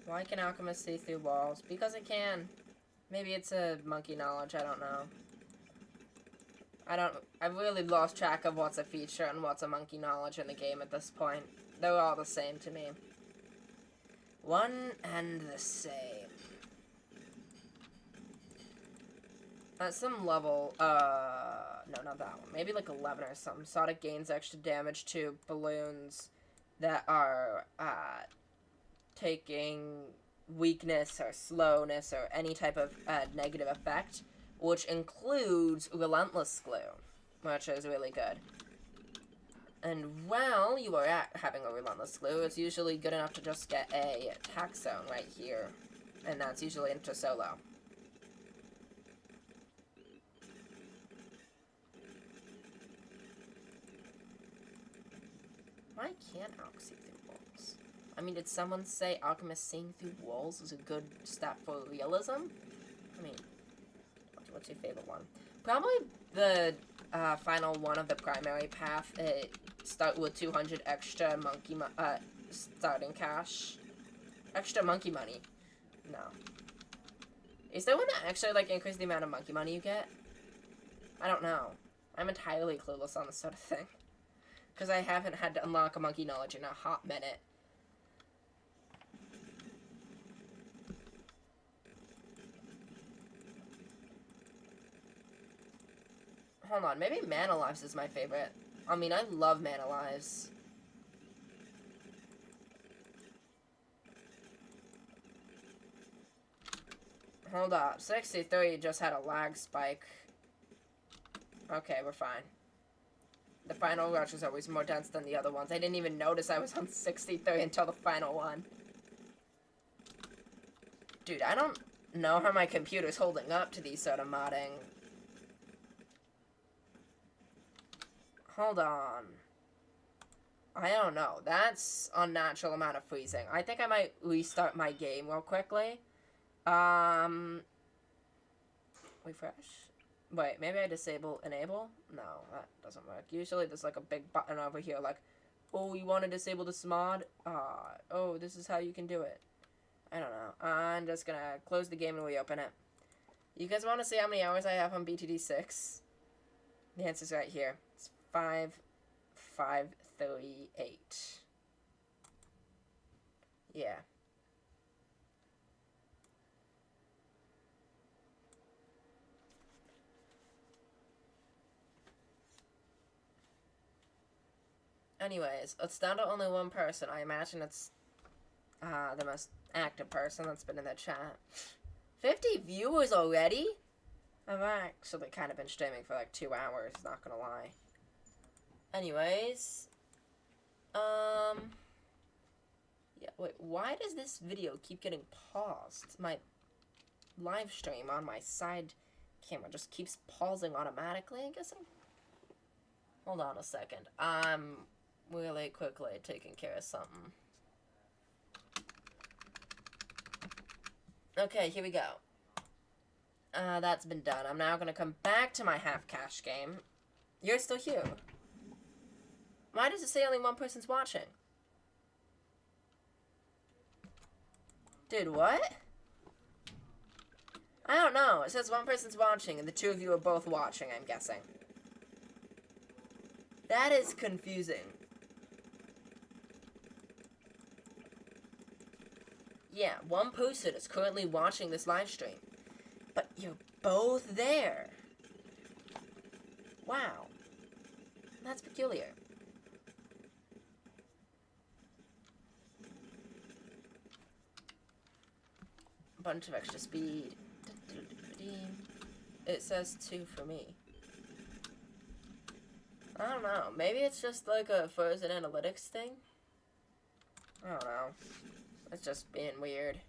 Why can alchemists see through walls? Because it can. Maybe it's a monkey knowledge, I don't know. I've really lost track of what's a feature and what's a monkey knowledge in the game at this point. They're all the same to me. One and the same. At some level, no, not that one. Maybe like 11 or something. Sonic gains extra damage to balloons that are, taking weakness or slowness or any type of negative effect, which includes Relentless Glue, which is really good. And while you are having a Relentless Glue, it's usually good enough to just get a attack zone right here, and that's usually into solo. Why can't Alk see through walls? I mean, did someone say alchemist seeing through walls is a good stat for realism? I mean, what's your favorite one? Probably the final one of the primary path. Start with 200 extra monkey starting cash. Extra monkey money. No. Is there one that actually like increase the amount of monkey money you get? I don't know. I'm entirely clueless on this sort of thing. Because I haven't had to unlock a monkey knowledge in a hot minute. Hold on, maybe Mana Lives is my favorite. I mean, I love Mana Lives. Hold up, 63 just had a lag spike. Okay, we're fine. The final rush is always more dense than the other ones. I didn't even notice I was on 63 until the final one. Dude, I don't know how my computer's holding up to these sort of modding. hold on. I don't know. That's unnatural amount of freezing. I think I might restart my game real quickly. Refresh. Wait, maybe I disable enable? No, that doesn't work. Usually there's like a big button over here like, oh, you want to disable this mod? Oh, this is how you can do it. I don't know. I'm just gonna close the game and reopen it. You guys want to see how many hours I have on BTD6? The answer's right here. It's 538. Yeah. Anyways, it's down to only one person. I imagine it's the most active person that's been in the chat. 50 viewers already? I've actually kind of been streaming for like 2 hours, not gonna lie. Anyways, yeah, wait, why does this video keep getting paused? My live stream on my side camera just keeps pausing automatically, I guess. Hold on a second. I'm really quickly taking care of something. Okay, here we go. That's been done. I'm now gonna come back to my half cash game. You're still here. Why does it say only one person's watching? Dude, what? I don't know. It says one person's watching and the two of you are both watching, I'm guessing. That is confusing. Yeah, one person is currently watching this live stream. But you're both there. Wow. That's peculiar. Bunch of extra speed. It says 2 for me. I don't know. Maybe it's just like a frozen analytics thing? I don't know. It's just being weird.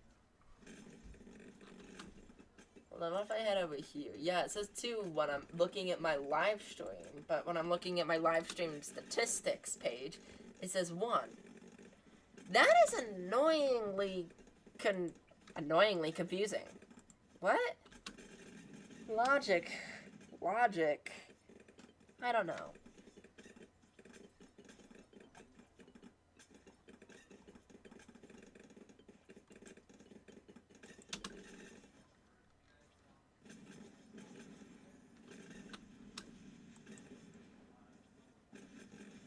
Well, then what if I head over here? Yeah, it says 2 when I'm looking at my live stream, but when I'm looking at my live stream statistics page, it says 1. That is annoyingly confusing. What? Logic. I don't know.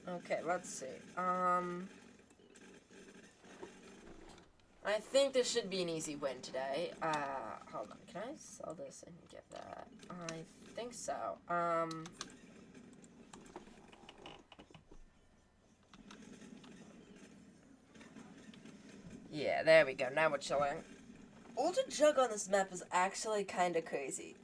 Okay, let's see. I think this should be an easy win today. Hold on. Can I sell this and get that? I think so. Yeah, there we go. Now we're chilling. Ultra Jug on this map is actually kind of crazy.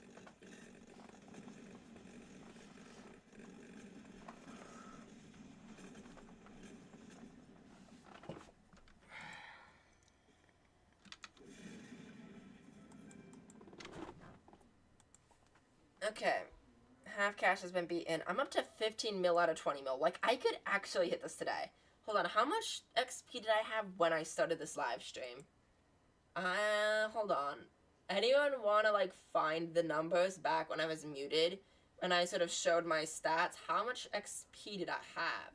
Okay, half cash has been beaten. I'm up to 15 mil out of 20 mil. Like, I could actually hit this today. Hold on, how much XP did I have when I started this live stream? Hold on. Anyone want to, like, find the numbers back when I was muted? And I sort of showed my stats. How much XP did I have?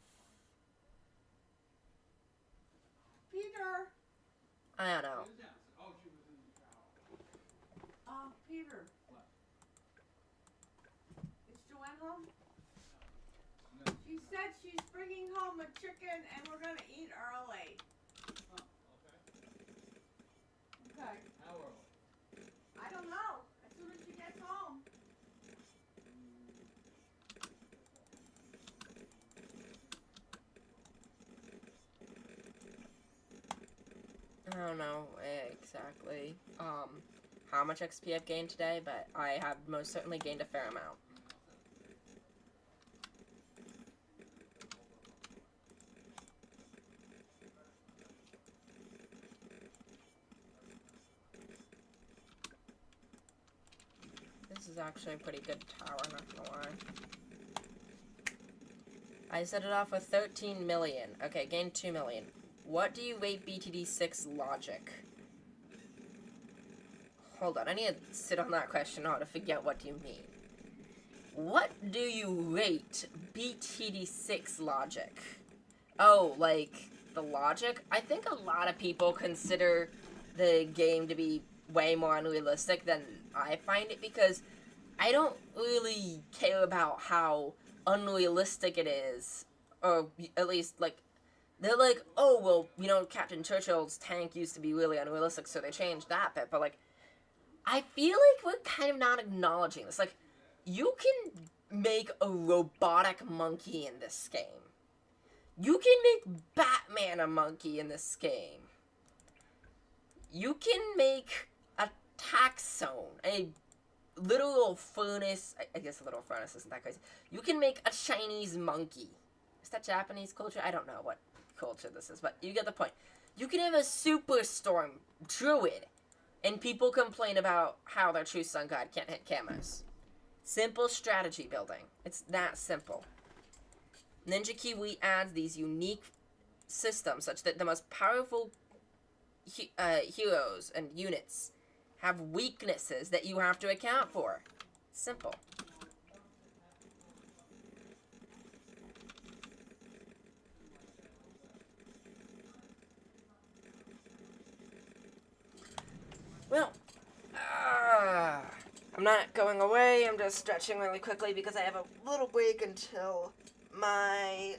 Peter! I don't know. Peter. Is Joanne home? No. She said she's bringing home a chicken and we're gonna eat early. Oh, okay. Okay. How early? I don't know. As soon as she gets home. I don't know exactly how much XP I've gained today, but I have most certainly gained a fair amount. This is actually a pretty good tower, not gonna lie. I set it off with 13 million. Okay, gained 2 million. What do you rate BTD6 logic? Hold on, I need to sit on that question now to forget what you mean. What do you rate BTD6 logic? Oh, like, the logic? I think a lot of people consider the game to be way more unrealistic than I find it, because I don't really care about how unrealistic it is, or at least, like, they're like, oh, well, you know, Captain Churchill's tank used to be really unrealistic, so they changed that bit, but, like, I feel like we're kind of not acknowledging this. Like, you can make a robotic monkey in this game. You can make Batman a monkey in this game. You can make a tax zone, a literal furnace. I guess a literal furnace isn't that crazy. You can make a Chinese monkey. Is that Japanese culture? I don't know what culture this is, but you get the point. You can have a superstorm druid, and people complain about how their true sun god can't hit camos. Simple strategy building. It's that simple. Ninja Kiwi adds these unique systems such that the most powerful heroes and units have weaknesses that you have to account for. Simple. Well, I'm not going away. I'm just stretching really quickly because I have a little break until my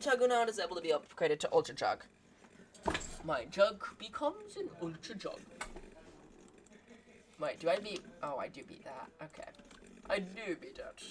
Juggernaut is able to be upgraded to Ultra Jug. My Jug becomes an Ultra Jug. Wait, do I beat... Oh, I do beat that. Okay. I do beat it.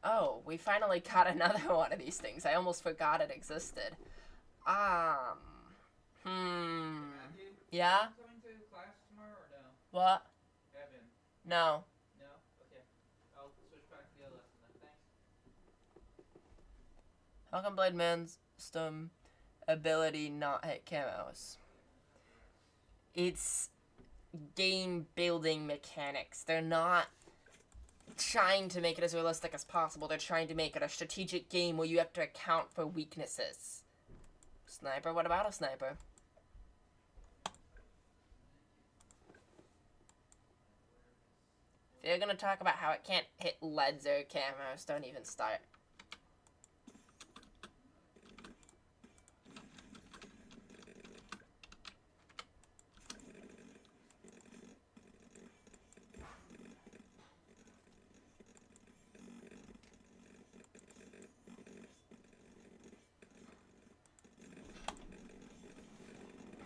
Oh, we finally got another one of these things. I almost forgot it existed. Yeah? Coming to class tomorrow or no? What? Evan. No. No? Okay. I'll switch back to the other lesson then. Thanks. How come Blade Man's ability not hit camos? It's game building mechanics. They're not trying to make it as realistic as possible. They're trying to make it a strategic game where you have to account for weaknesses. Sniper? What about a sniper? If you're gonna talk about how it can't hit leads or camos, don't even start.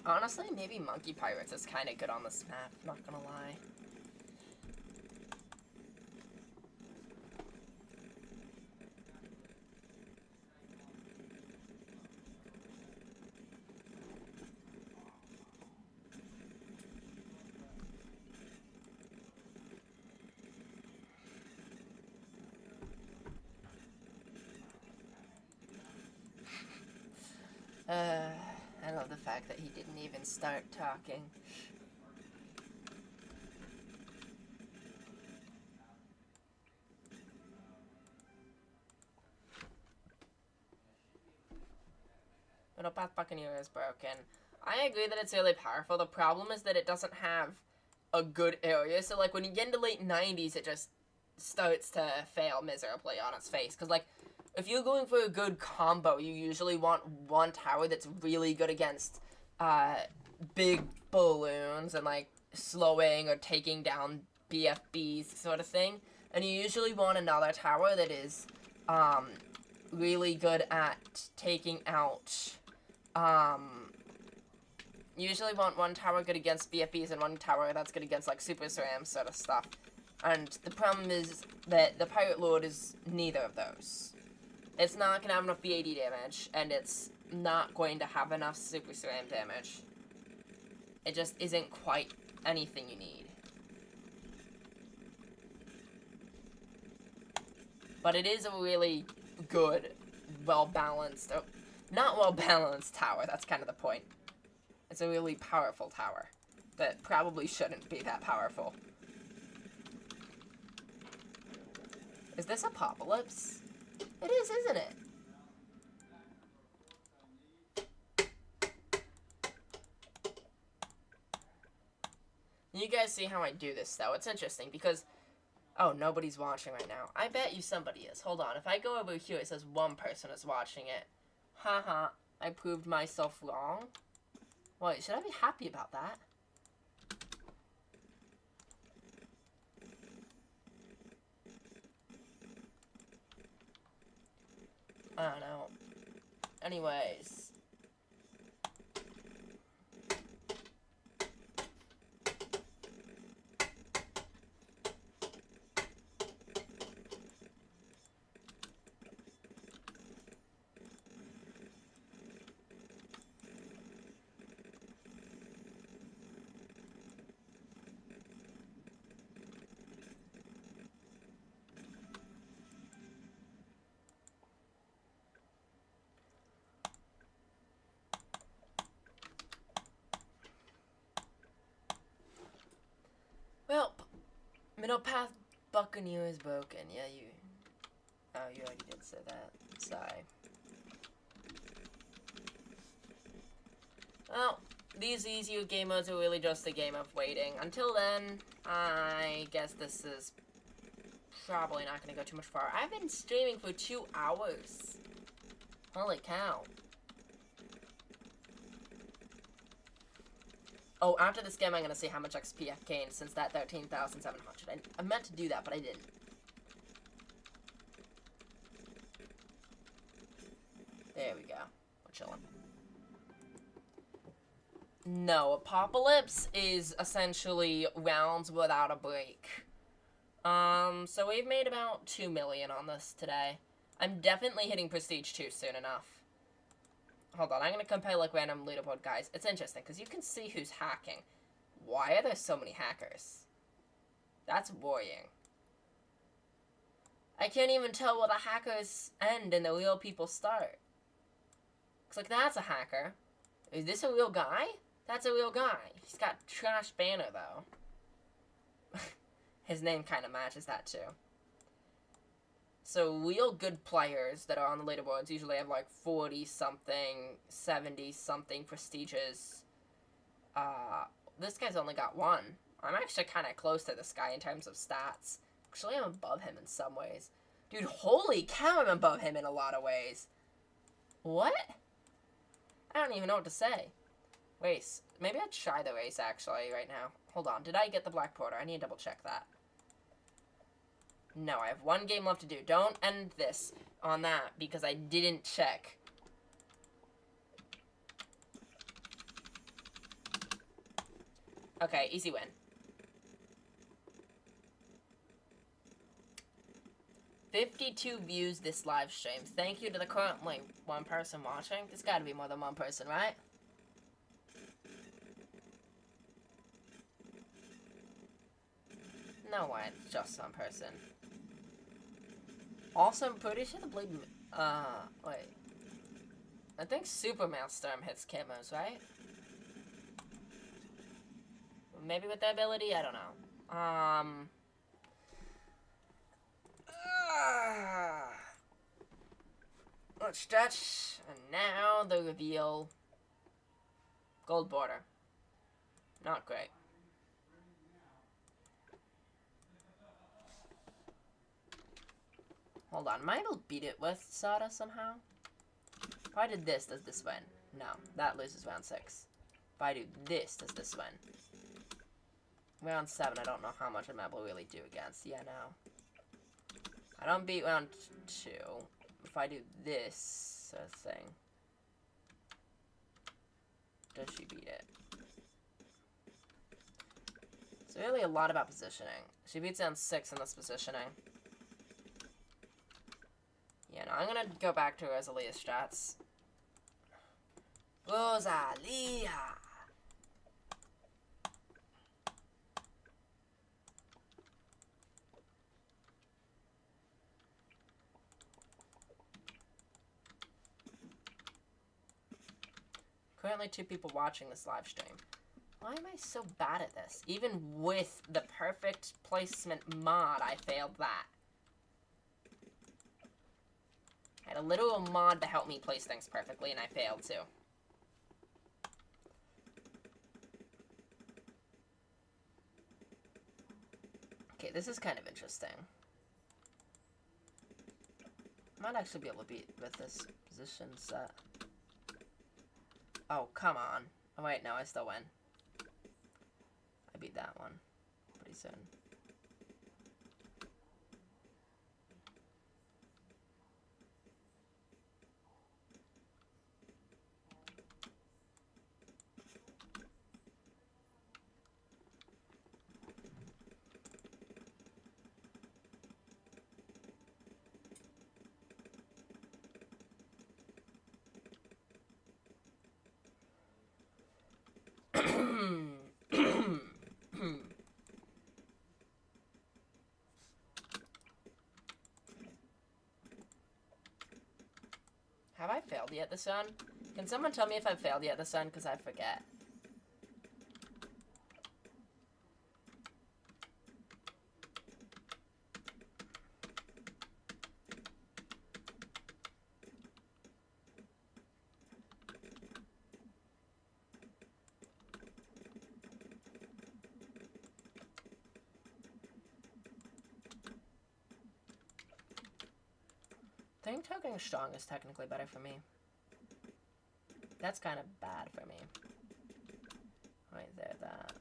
Honestly, maybe Monkey Pirates is kind of good on this map, not gonna lie. I love the fact that he didn't even start talking. Middlepath Buccaneer is broken. I agree that it's really powerful. The problem is that it doesn't have a good area. So, like, when you get into late 90s, it just starts to fail miserably on its face. Because, like, if you're going for a good combo, you usually want one tower that's really good against big balloons and, like, slowing or taking down BFBs sort of thing. And you usually want another tower that is really good at taking out... you usually want one tower good against BFBs and one tower that's good against, like, Super SRAM sort of stuff. And the problem is that the Pirate Lord is neither of those. It's not going to have enough BAD damage, and it's not going to have enough Super SRAM damage. It just isn't quite anything you need. But it is a really good, well-balanced, not well-balanced tower, that's kind of the point. It's a really powerful tower that probably shouldn't be that powerful. Is this Apocalypse? It is, isn't it? You guys see how I do this, though. It's interesting because... Oh, nobody's watching right now. I bet you somebody is. Hold on. If I go over here, it says one person is watching it. Haha. I proved myself wrong. Wait, should I be happy about that? I don't know. Anyways. Well, middle path Buccaneer is broken. Yeah, you... Oh, you already did say that. Sorry. Well, these easier game modes are really just a game of waiting. Until then, I guess this is probably not going to go too much far. I've been streaming for 2 hours. Holy cow. Oh, after this game, I'm going to see how much XP I've gained since that 13,700. I meant to do that, but I didn't. There we go. We're chilling. No, Apocalypse is essentially rounds without a break. So we've made about 2 million on this today. I'm definitely hitting Prestige 2 soon enough. Hold on, I'm going to compare, like, random leaderboard guys. It's interesting, because you can see who's hacking. Why are there so many hackers? That's worrying. I can't even tell where the hackers end and the real people start. Looks like that's a hacker. Is this a real guy? That's a real guy. He's got trash banner, though. His name kind of matches that, too. So, real good players that are on the leaderboards usually have, like, 40-something, 70-something prestiges. This guy's only got 1. I'm actually kind of close to this guy in terms of stats. Actually, I'm above him in some ways. Dude, holy cow, I'm above him in a lot of ways. What? I don't even know what to say. Race. Maybe I'll try the race, actually, right now. Hold on. Did I get the Black Porter? I need to double check that. No, I have 1 game left to do. Don't end this on that, because I didn't check. Okay, easy win. $52 views this live stream. Thank you to the currently 1 person watching. There's gotta be more than 1 person, right? No way, it's just 1 person. Also, I'm pretty sure the blade... wait. I think Superman Storm hits camos, right? Maybe with that ability? I don't know. Let's stretch. And now the reveal. Gold border. Not great. Hold on, might able to beat it with Sada somehow? If I did this, does this win? No, that loses round 6. If I do this, does this win? Round 7, I don't know how much a map will really do against. Yeah, no. I don't beat round 2. If I do this thing, does she beat it? It's really a lot about positioning. She beats round 6 in this positioning. Yeah, no, I'm gonna go back to Rosalia's strats. Rosalia! currently 2 people watching this live stream. Why am I so bad at this? Even with the perfect placement mod, I failed that. I had a literal mod to help me place things perfectly, and I failed too. Okay, this is kind of interesting. Might actually be able to beat with this position set. Oh, come on. Oh, wait, no, I still win. I beat that one pretty soon. Have I failed yet this run? Can someone tell me if I've failed yet this run? Because I forget. I think token strong is technically better for me. That's kind of bad for me. Right there, that.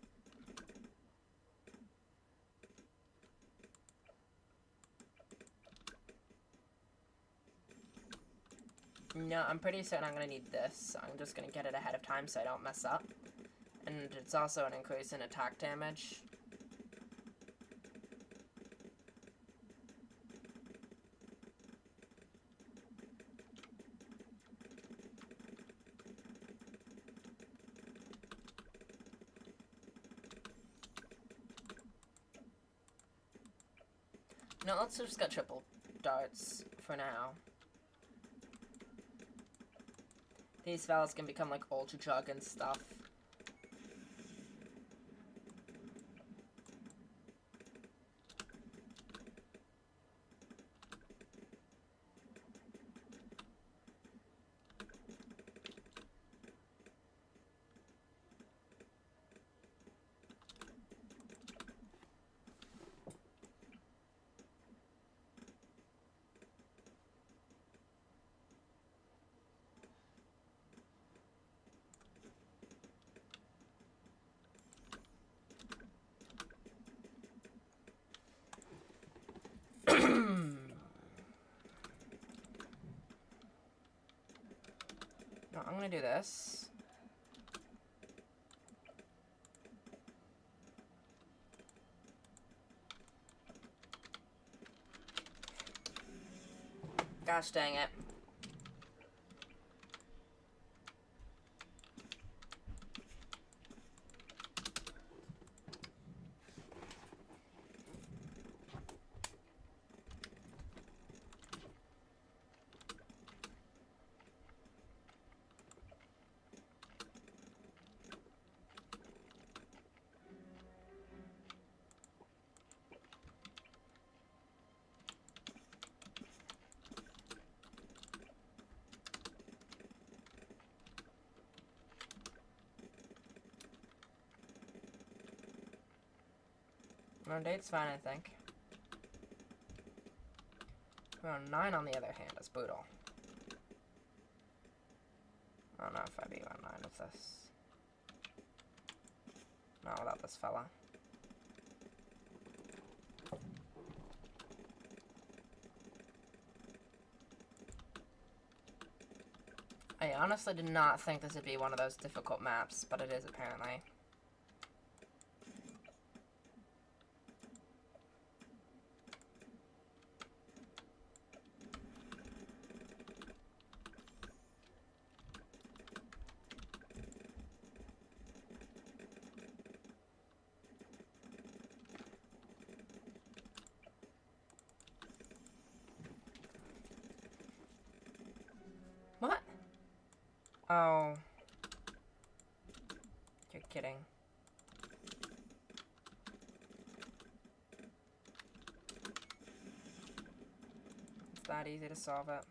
No, I'm pretty certain I'm gonna need this, so I'm just gonna get it ahead of time so I don't mess up. And it's also an increase in attack damage. No, let's just get triple darts for now. These fellas can become like ultra jug and stuff. No, I'm gonna do this. Gosh dang it. No, date's fine, I think. Round 9, on the other hand, is brutal. I don't know if I beat round 9 with this. Not without this fella. I honestly did not think this would be one of those difficult maps, but it is apparently. What? Oh. kidding. It's that easy to solve it.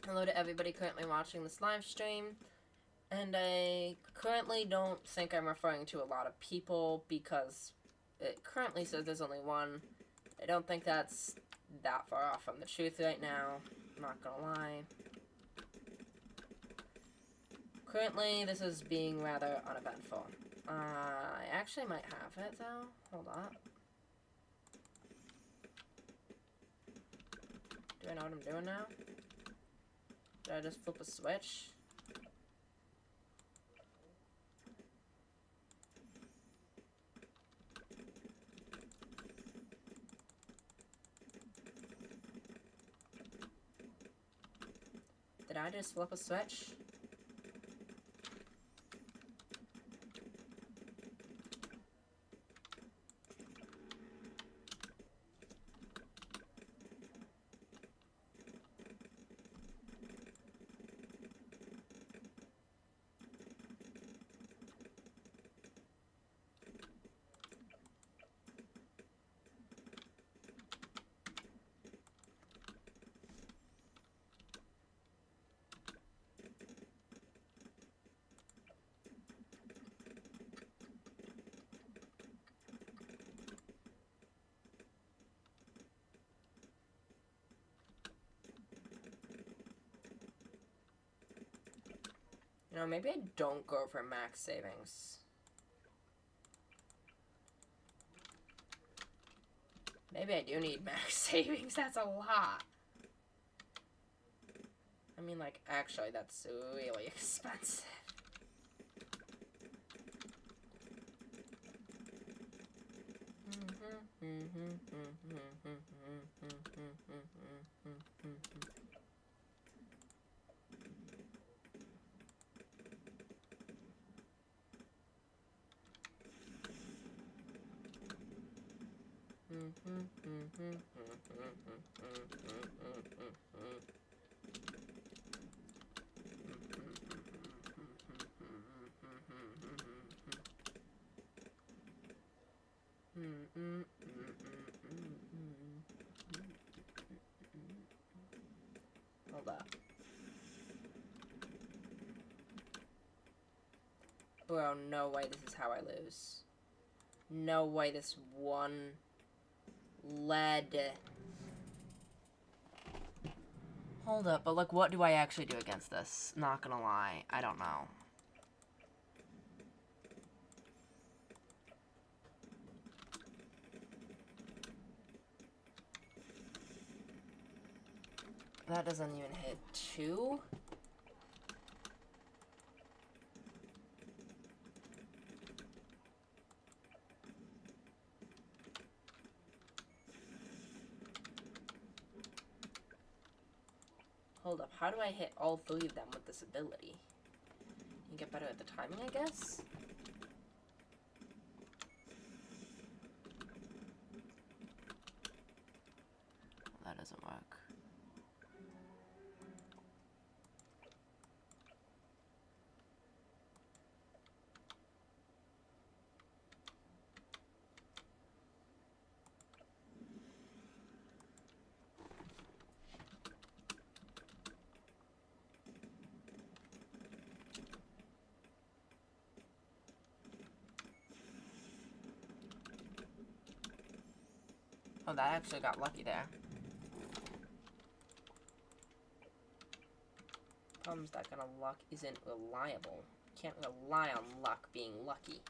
Hello to everybody currently watching this live stream. And I currently don't think I'm referring to a lot of people because it currently says there's only one. I don't think that's that far off from the truth right now. I'm not gonna lie. Currently, this is being rather uneventful. I actually might have it though. Hold on. Do I know what I'm doing now? Did I just flip a switch? Did I just flip a switch? You know, maybe I don't go for max savings. Maybe I do need max savings. That's a lot. I mean, like, actually, that's really expensive. Hold up. Bro, no way this is how I lose. No way this one lead. Hold up, but look, what do I actually do against this? Not gonna lie, I don't know. That doesn't even hit 2? Hold up, how do I hit all 3 of them with this ability? You get better at the timing, I guess? That doesn't work. Oh, that actually got lucky there. Problem's that kind of luck isn't reliable. Can't rely on luck being lucky.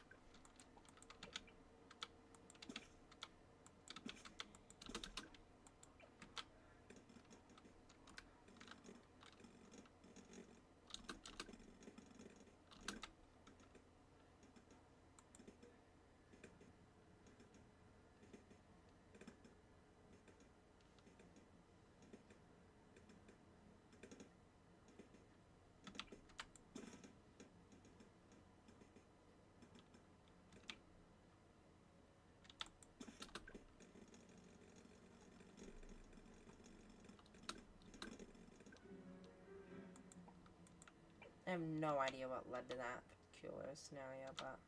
I have no idea what led to that particular scenario, but...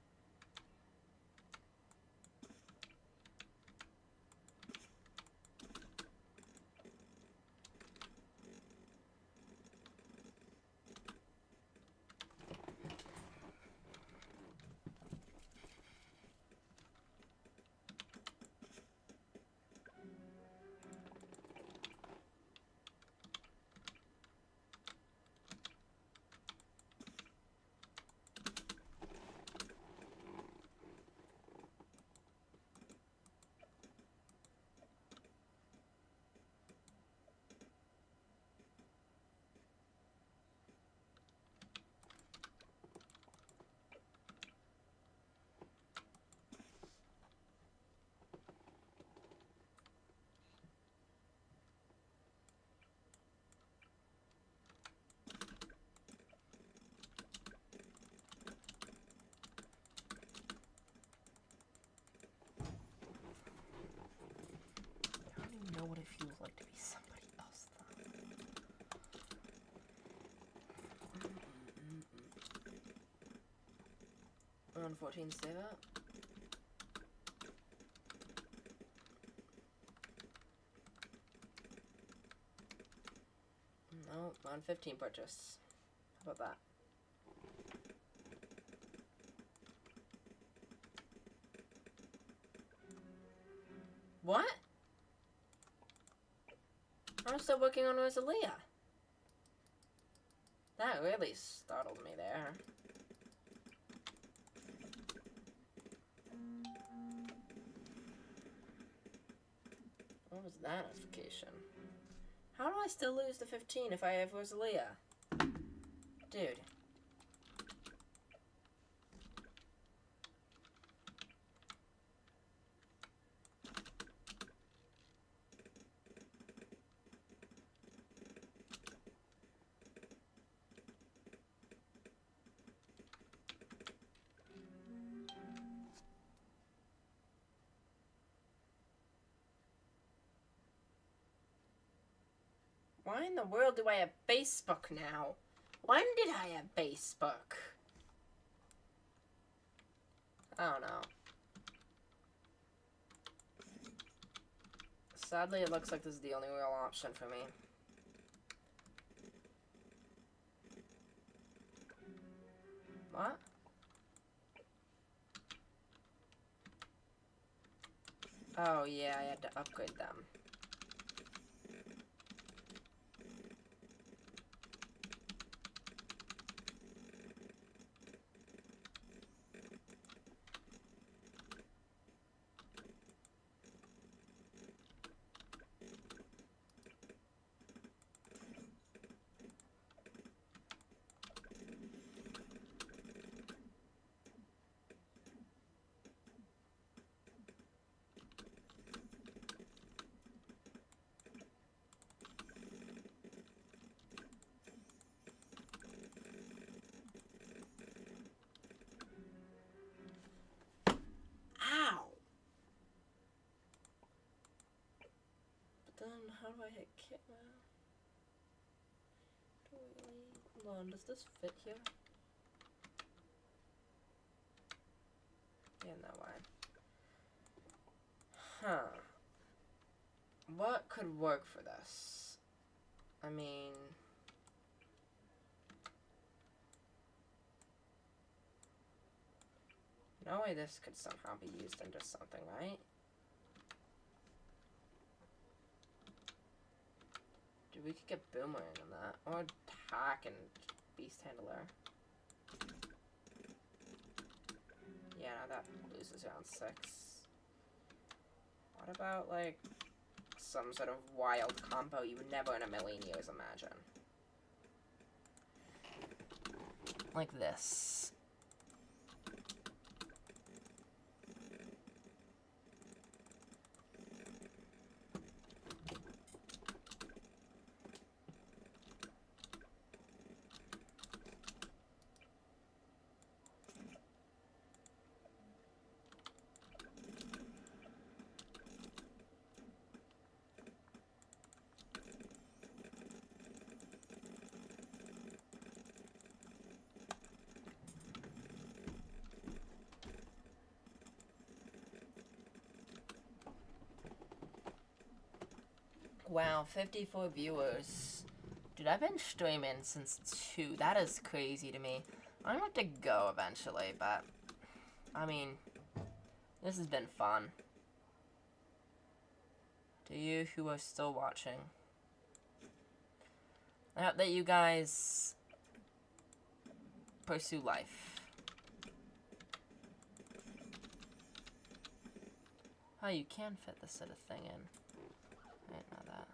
I don't even know what it feels like to be somebody else, though. 114, say that? No, 115 purchase. How about that? What? I'm still working on Rosalia. That really startled me there. What was that notification? How do I still lose the 15 if I have Rosalia? Dude. Why in the world do I have Facebook now? When did I have Facebook? I don't know. Sadly, it looks like this is the only real option for me. What? Oh yeah, I had to upgrade them. how do I hit camera? Hold on, does this fit here? Yeah, no way. Huh. What could work for this? I mean... no way this could somehow be used into something, right? Dude, we could get Boomerang on that. Or Attack and Beast Handler. Yeah, no, that loses round 6. What about, like, some sort of wild combo you would never in a million years imagine? Like this. Wow, 54 viewers. Dude, I've been streaming since 2. That is crazy to me. I'm gonna have to go eventually, but... I mean... this has been fun. To you who are still watching. I hope that you guys... pursue life. Oh, you can fit this sort of thing in. I didn't know that.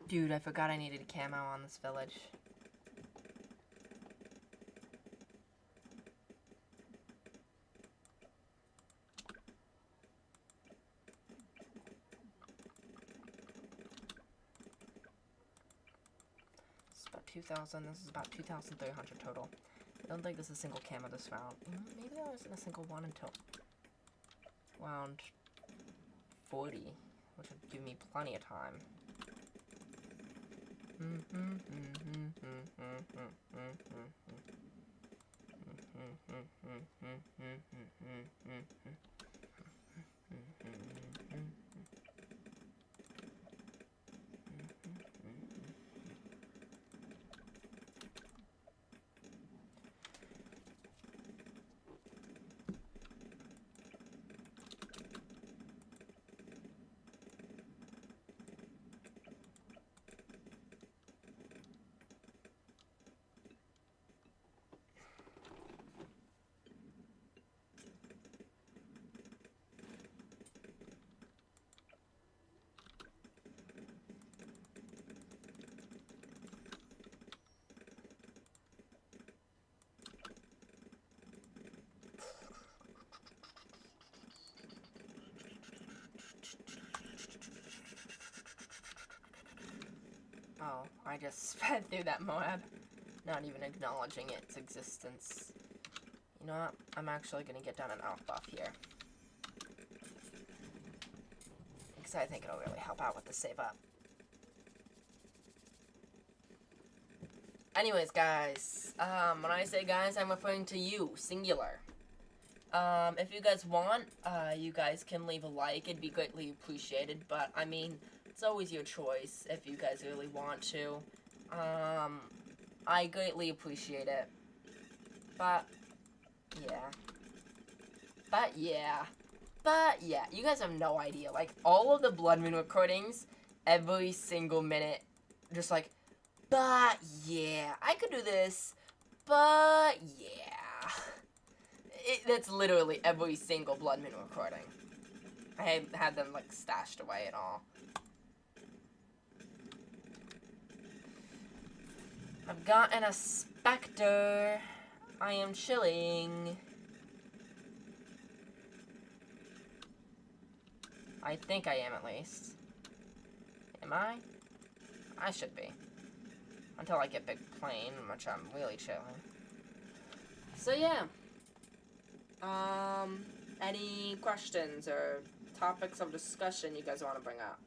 Dude, I forgot I needed camo on this village. This is about 2,000. This is about 2,300 total. I don't think there's a single camo this round. Maybe there isn't a single one until round 40, which would give me plenty of time. Oh, I just sped through that mod, not even acknowledging its existence. You know what? I'm actually gonna get down an elf buff here. Because I think it'll really help out with the save up. Anyways, guys, when I say guys, I'm referring to you, singular. If you guys want, you guys can leave a like. It'd be greatly appreciated, but, I mean, it's always your choice if you guys really want to. I greatly appreciate it. But, yeah. You guys have no idea. Like, all of the Blood Moon recordings, every single minute, just like, but yeah, I could do this, but yeah. That's literally every single Blood Moon recording. I had them, like, stashed away and all. I've gotten a Spectre. I am chilling. I think I am, at least. Am I? I should be. Until I get Big Plane, which I'm really chilling. So, yeah. Any questions or topics of discussion you guys want to bring up?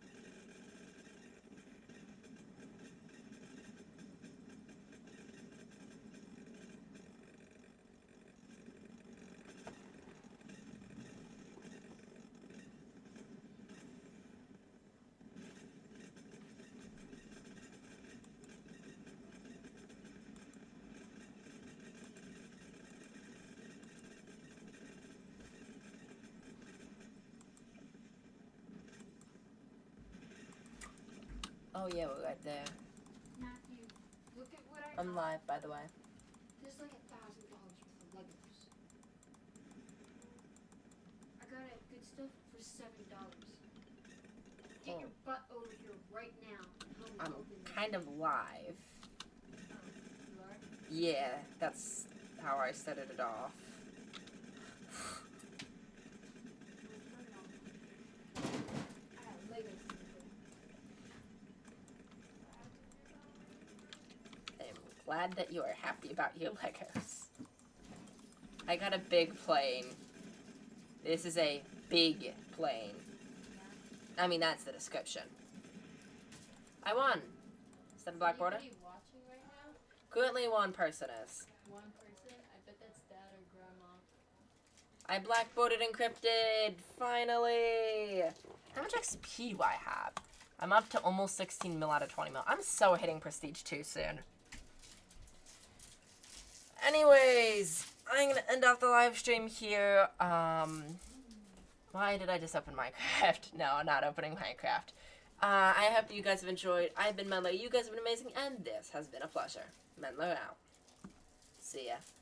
Oh yeah, we're right there. Matthew, look at what I I'm got. live, by the way. There's like $1,000 worth of Legos. I got it good stuff for $7. Get your butt over here right now and help me I'm open this. kind of live. Oh, you are? Yeah, that's how I started it off. I have Legos to do. I'm glad that you are happy about your Legos. I got a big plane. This is a big plane. I mean, that's the description. I won. Is that a black border? Anybody watching right now? Currently one person is. One person? I bet that's dad or grandma. I blackboarded encrypted! Finally! How much XP do I have? I'm up to almost 16 mil out of 20 mil. I'm so hitting Prestige 2 soon. Anyways, I'm gonna end off the live stream here. Why did I just open Minecraft? No, I'm not opening Minecraft. I hope you guys have enjoyed. I've been Menler. You guys have been amazing, and this has been a pleasure. Menler out. See ya.